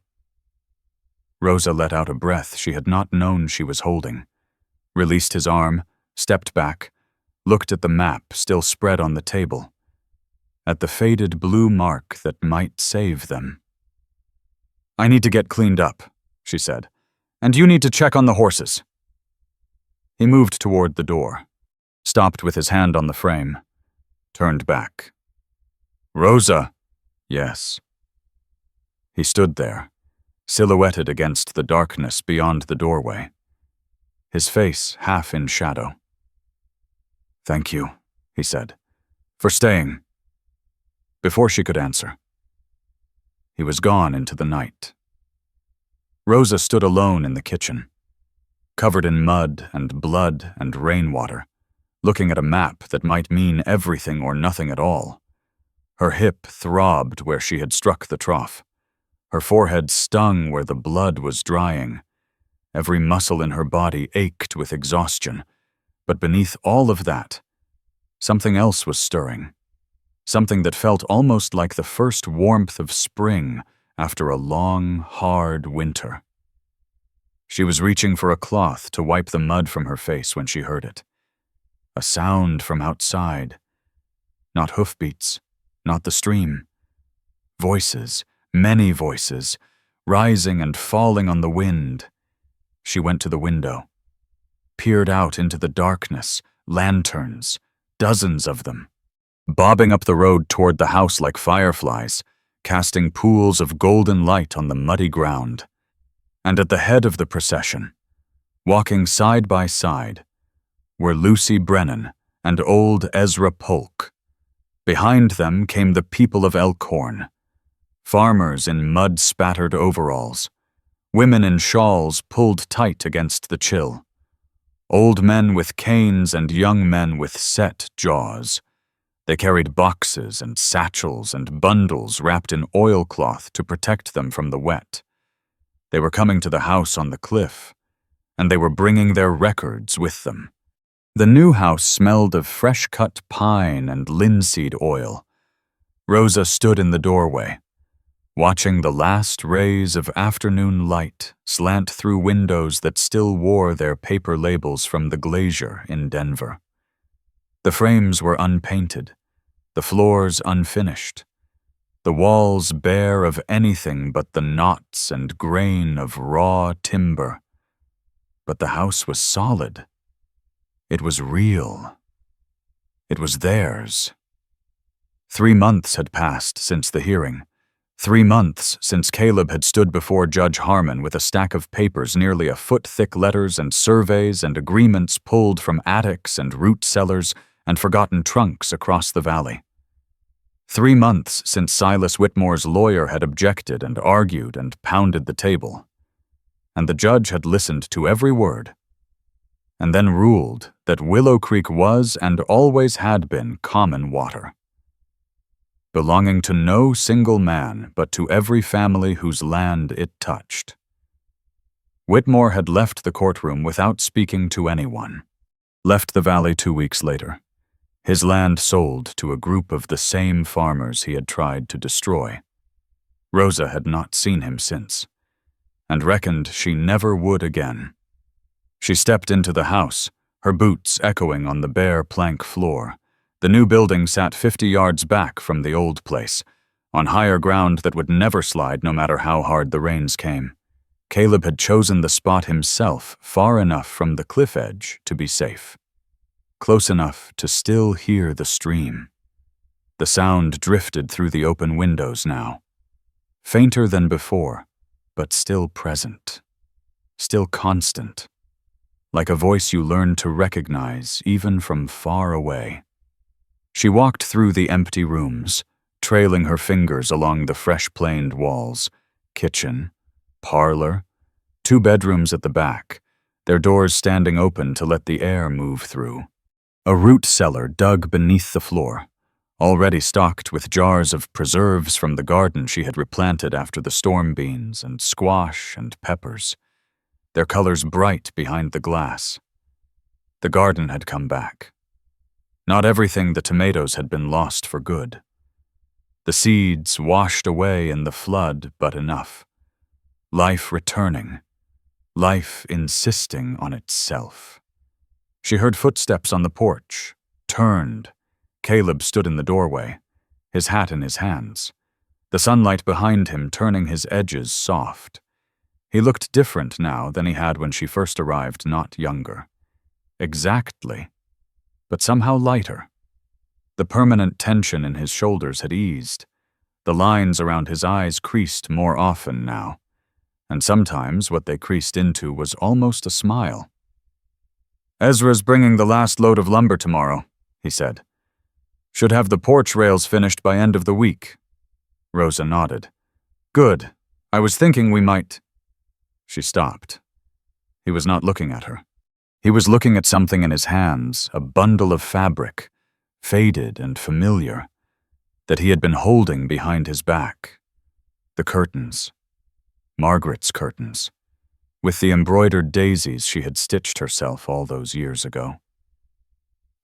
Rosa let out a breath she had not known she was holding, released his arm, stepped back, looked at the map still spread on the table, at the faded blue mark that might save them. "I need to get cleaned up," she said, "and you need to check on the horses." He moved toward the door, stopped with his hand on the frame, turned back. "Rosa!" "Yes." He stood there, silhouetted against the darkness beyond the doorway, his face half in shadow. "Thank you," he said, "for staying." Before she could answer, he was gone into the night. Rosa stood alone in the kitchen, covered in mud and blood and rainwater, looking at a map that might mean everything or nothing at all. Her hip throbbed where she had struck the trough. Her forehead stung where the blood was drying. Every muscle in her body ached with exhaustion. But beneath all of that, something else was stirring. Something that felt almost like the first warmth of spring after a long, hard winter. She was reaching for a cloth to wipe the mud from her face when she heard it. A sound from outside. Not hoofbeats, not the stream. Voices, many voices, rising and falling on the wind. She went to the window, peered out into the darkness, lanterns, dozens of them, bobbing up the road toward the house like fireflies, casting pools of golden light on the muddy ground. And at the head of the procession, walking side by side, were Lucy Brennan and old Ezra Polk. Behind them came the people of Elkhorn, farmers in mud-spattered overalls, women in shawls pulled tight against the chill, old men with canes and young men with set jaws. They carried boxes and satchels and bundles wrapped in oilcloth to protect them from the wet. They were coming to the house on the cliff, and they were bringing their records with them. The new house smelled of fresh-cut pine and linseed oil. Rosa stood in the doorway, watching the last rays of afternoon light slant through windows that still wore their paper labels from the glacier in Denver. The frames were unpainted, the floors unfinished, the walls bare of anything but the knots and grain of raw timber. But the house was solid. It was real. It was theirs. 3 months had passed since the hearing. 3 months since Caleb had stood before Judge Harmon with a stack of papers, nearly a foot-thick letters and surveys and agreements pulled from attics and root cellars and forgotten trunks across the valley. 3 months since Silas Whitmore's lawyer had objected and argued and pounded the table. And the judge had listened to every word, and then ruled that Willow Creek was and always had been common water, belonging to no single man but to every family whose land it touched. Whitmore had left the courtroom without speaking to anyone, left the valley 2 weeks later, his land sold to a group of the same farmers he had tried to destroy. Rosa had not seen him since, and reckoned she never would again. She stepped into the house, her boots echoing on the bare plank floor. The new building sat 50 yards back from the old place, on higher ground that would never slide no matter how hard the rains came. Caleb had chosen the spot himself, far enough from the cliff edge to be safe, close enough to still hear the stream. The sound drifted through the open windows now, fainter than before, but still present, still constant, like a voice you learn to recognize even from far away. She walked through the empty rooms, trailing her fingers along the fresh-planed walls. Kitchen, parlor, 2 bedrooms at the back, their doors standing open to let the air move through. A root cellar dug beneath the floor, already stocked with jars of preserves from the garden she had replanted after the storm beans and squash and peppers, their colors bright behind the glass. The garden had come back. Not everything the tomatoes had been lost for good. The seeds washed away in the flood, but enough. Life returning. Life insisting on itself. She heard footsteps on the porch, turned. Caleb stood in the doorway, his hat in his hands, the sunlight behind him turning his edges soft. He looked different now than he had when she first arrived, not younger. Exactly, but somehow lighter. The permanent tension in his shoulders had eased. The lines around his eyes creased more often now, and sometimes what they creased into was almost a smile. "Ezra's bringing the last load of lumber tomorrow," he said. "Should have the porch rails finished by end of the week." Rosa nodded. "Good. I was thinking we might—" She stopped. He was not looking at her. He was looking at something in his hands, a bundle of fabric, faded and familiar, that he had been holding behind his back. The curtains. Margaret's curtains, with the embroidered daisies she had stitched herself all those years ago.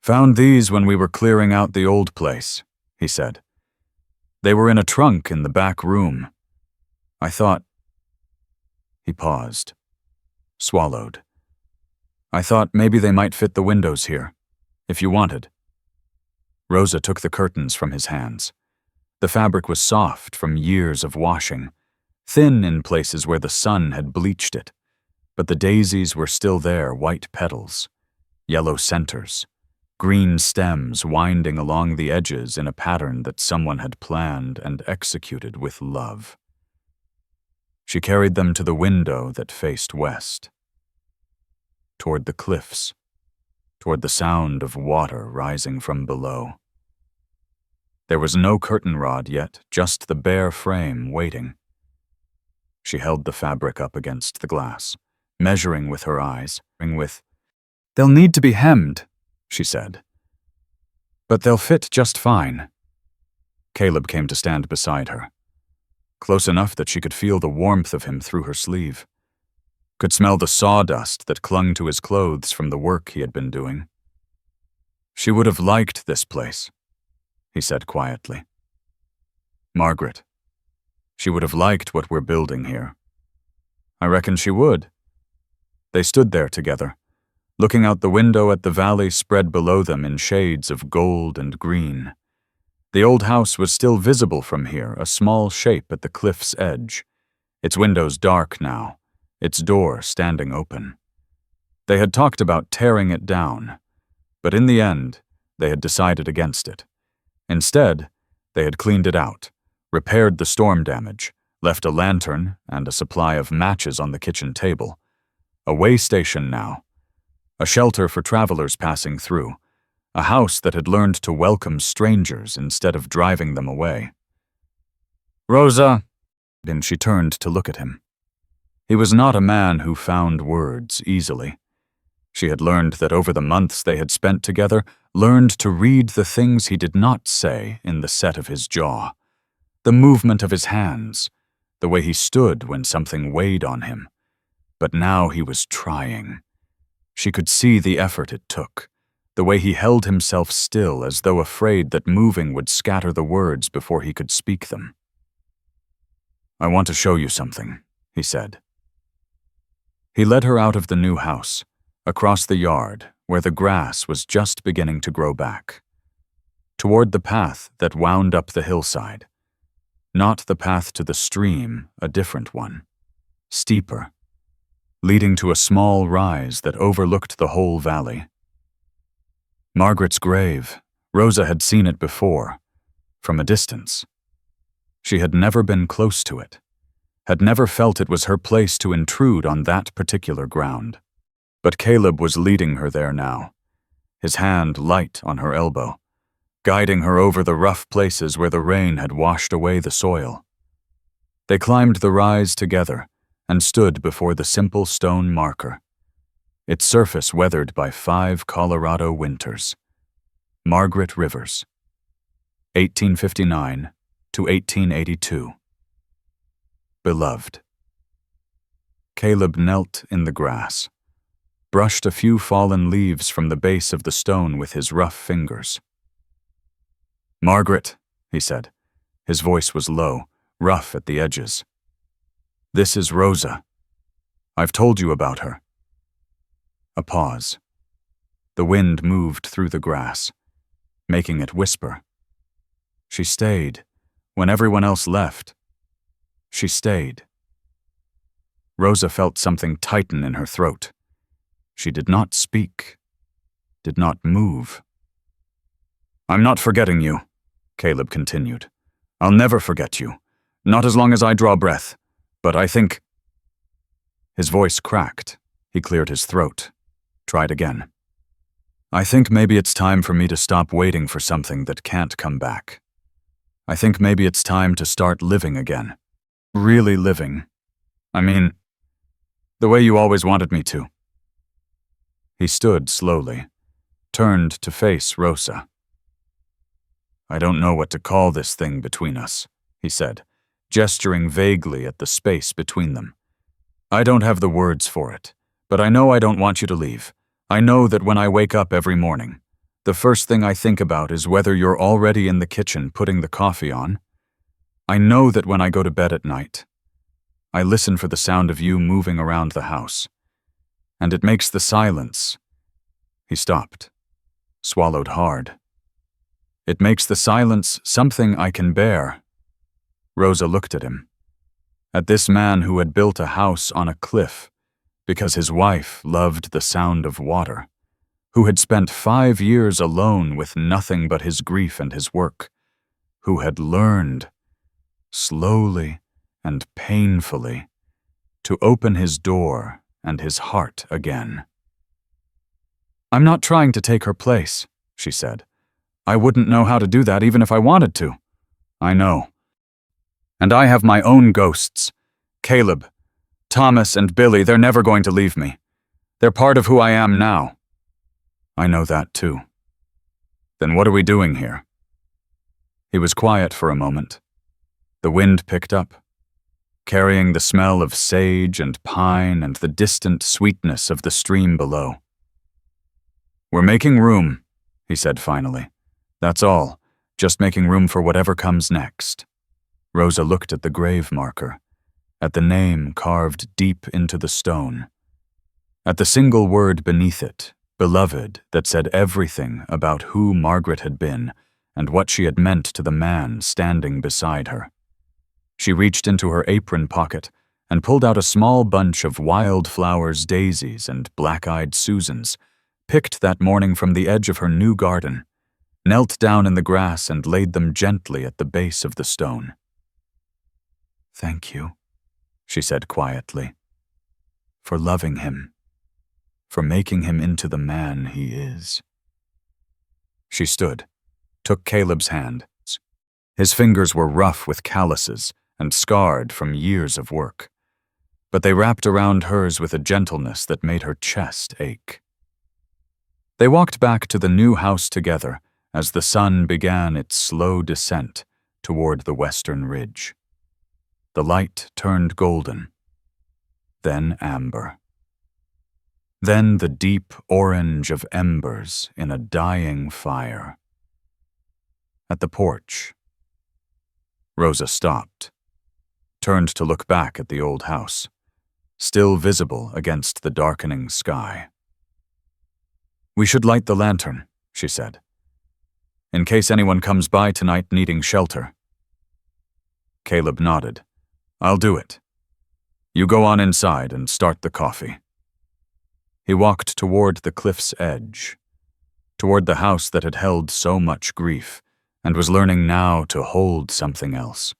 "Found these when we were clearing out the old place," he said. "They were in a trunk in the back room. I thought—" He paused, swallowed. "I thought maybe they might fit the windows here, if you wanted." Rosa took the curtains from his hands. The fabric was soft from years of washing, thin in places where the sun had bleached it, but the daisies were still there, white petals, yellow centers, green stems winding along the edges in a pattern that someone had planned and executed with love. She carried them to the window that faced west, toward the cliffs, toward the sound of water rising from below. There was no curtain rod yet, just the bare frame waiting. She held the fabric up against the glass, measuring with her eyes, "They'll need to be hemmed," she said. "But they'll fit just fine." Caleb came to stand beside her, close enough that she could feel the warmth of him through her sleeve, could smell the sawdust that clung to his clothes from the work he had been doing. "She would have liked this place," he said quietly. "Margaret. She would have liked what we're building here. I reckon she would." They stood there together, looking out the window at the valley spread below them in shades of gold and green. The old house was still visible from here, a small shape at the cliff's edge, its windows dark now, its door standing open. They had talked about tearing it down, but in the end, they had decided against it. Instead, they had cleaned it out, repaired the storm damage, left a lantern and a supply of matches on the kitchen table. A way station now, a shelter for travelers passing through, a house that had learned to welcome strangers instead of driving them away. "Rosa," and she turned to look at him. He was not a man who found words easily. She had learned that over the months they had spent together, learned to read the things he did not say in the set of his jaw, the movement of his hands, the way he stood when something weighed on him. But now he was trying. She could see the effort it took, the way he held himself still as though afraid that moving would scatter the words before he could speak them. "I want to show you something," he said. He led her out of the new house, across the yard where the grass was just beginning to grow back, toward the path that wound up the hillside. Not the path to the stream, a different one, steeper, leading to a small rise that overlooked the whole valley. Margaret's grave. Rosa had seen it before, from a distance. She had never been close to it, had never felt it was her place to intrude on that particular ground. But Caleb was leading her there now, his hand light on her elbow, guiding her over the rough places where the rain had washed away the soil. They climbed the rise together and stood before the simple stone marker, its surface weathered by 5 Colorado winters. Margaret Rivers, 1859 to 1882. Beloved. Caleb knelt in the grass, brushed a few fallen leaves from the base of the stone with his rough fingers. "Margaret," he said, His voice was low, rough at the edges. "This is Rosa. I've told you about her." A pause. The wind moved through the grass, making it whisper. She stayed. When everyone else left, she stayed. Rosa felt something tighten in her throat. She did not speak, did not move. "I'm not forgetting you," Caleb continued. "I'll never forget you. Not as long as I draw breath. But I think—" His voice cracked. He cleared his throat. Tried again. "I think maybe it's time for me to stop waiting for something that can't come back. I think maybe it's time to start living again. Really living. I mean, the way you always wanted me to." He stood slowly, turned to face Rosa. "I don't know what to call this thing between us," he said, gesturing vaguely at the space between them. "I don't have the words for it, but I know I don't want you to leave. I know that when I wake up every morning, the first thing I think about is whether you're already in the kitchen putting the coffee on. I know that when I go to bed at night, I listen for the sound of you moving around the house. And it makes the silence—" He stopped, swallowed hard. "It makes the silence something I can bear." Rosa looked at him. At this man who had built a house on a cliff because his wife loved the sound of water, who had spent 5 years alone with nothing but his grief and his work, who had learned, slowly and painfully, to open his door and his heart again. "I'm not trying to take her place," she said. "I wouldn't know how to do that even if I wanted to." "I know. And I have my own ghosts. Caleb, Thomas, and Billy, they're never going to leave me. They're part of who I am now." "I know that too." "Then what are we doing here?" He was quiet for a moment. The wind picked up, carrying the smell of sage and pine and the distant sweetness of the stream below. "We're making room," he said finally. "That's all, just making room for whatever comes next." Rosa looked at the grave marker, at the name carved deep into the stone, at the single word beneath it, beloved, that said everything about who Margaret had been and what she had meant to the man standing beside her. She reached into her apron pocket and pulled out a small bunch of wildflowers, daisies, and black-eyed Susans, picked that morning from the edge of her new garden, knelt down in the grass and laid them gently at the base of the stone. "Thank you," she said quietly, "for loving him, for making him into the man he is." She stood, took Caleb's hand. His fingers were rough with calluses and scarred from years of work, but they wrapped around hers with a gentleness that made her chest ache. They walked back to the new house together as the sun began its slow descent toward the western ridge. The light turned golden, then amber. Then the deep orange of embers in a dying fire. At the porch, Rosa stopped, turned to look back at the old house, still visible against the darkening sky. "We should light the lantern," she said, "in case anyone comes by tonight needing shelter." Caleb nodded. "I'll do it. You go on inside and start the coffee." He walked toward the cliff's edge, toward the house that had held so much grief and was learning now to hold something else.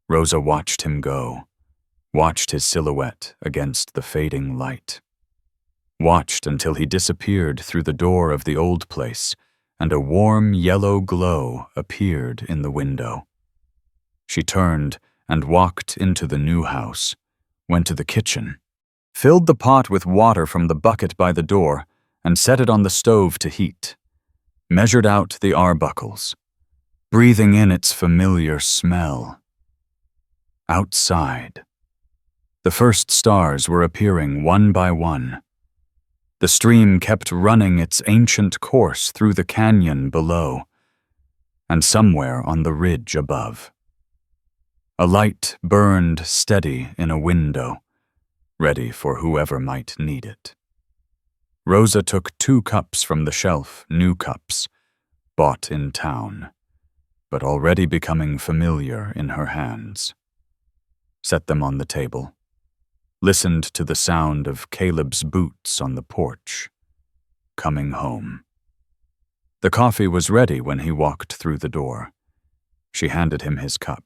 Rosa watched him go, watched his silhouette against the fading light, watched until he disappeared through the door of the old place and a warm yellow glow appeared in the window. She turned and walked into the new house, went to the kitchen, filled the pot with water from the bucket by the door, and set it on the stove to heat, measured out the arbuckles, breathing in its familiar smell. Outside, the first stars were appearing one by one. The stream kept running its ancient course through the canyon below, and somewhere on the ridge above, A light burned steady in a window, ready for whoever might need it. Rosa took 2 cups from the shelf, new cups, bought in town, but already becoming familiar in her hands. Set them on the table, listened to the sound of Caleb's boots on the porch, coming home. The coffee was ready when he walked through the door. She handed him his cup.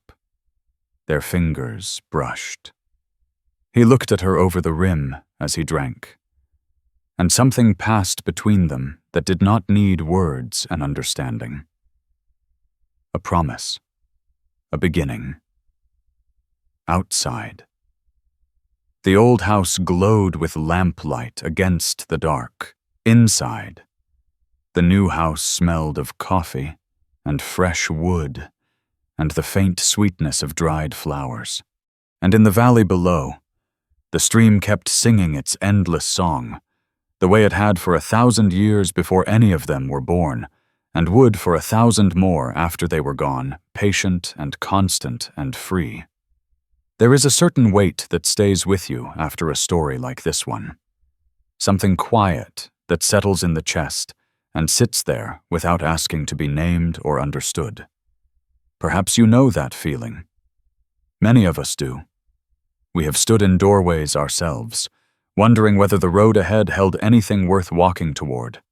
Their fingers brushed. He looked at her over the rim as he drank, and something passed between them that did not need words and understanding. A promise. A beginning. Outside. The old house glowed with lamplight against the dark. Inside, the new house smelled of coffee and fresh wood and the faint sweetness of dried flowers. And in the valley below, the stream kept singing its endless song, the way it had for 1,000 years before any of them were born, and would for 1,000 more after they were gone, patient and constant and free. There is a certain weight that stays with you after a story like this one. Something quiet that settles in the chest and sits there without asking to be named or understood. Perhaps you know that feeling. Many of us do. We have stood in doorways ourselves, wondering whether the road ahead held anything worth walking toward.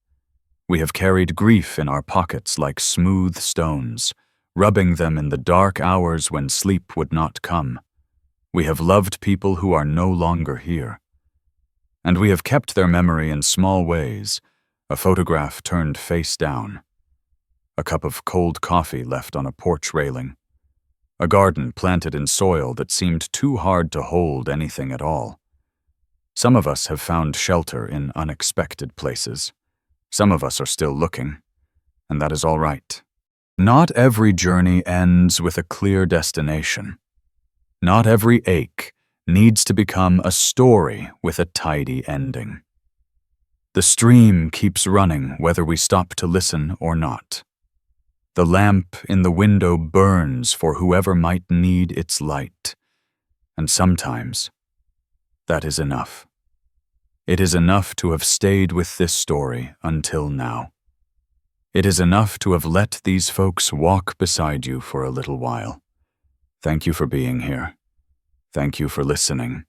We have carried grief in our pockets like smooth stones, rubbing them in the dark hours when sleep would not come. We have loved people who are no longer here. And we have kept their memory in small ways, a photograph turned face down, a cup of cold coffee left on a porch railing, a garden planted in soil that seemed too hard to hold anything at all. Some of us have found shelter in unexpected places. Some of us are still looking, and that is all right. Not every journey ends with a clear destination. Not every ache needs to become a story with a tidy ending. The stream keeps running whether we stop to listen or not. The lamp in the window burns for whoever might need its light, and sometimes that is enough. It is enough to have stayed with this story until now. It is enough to have let these folks walk beside you for a little while. Thank you for being here. Thank you for listening.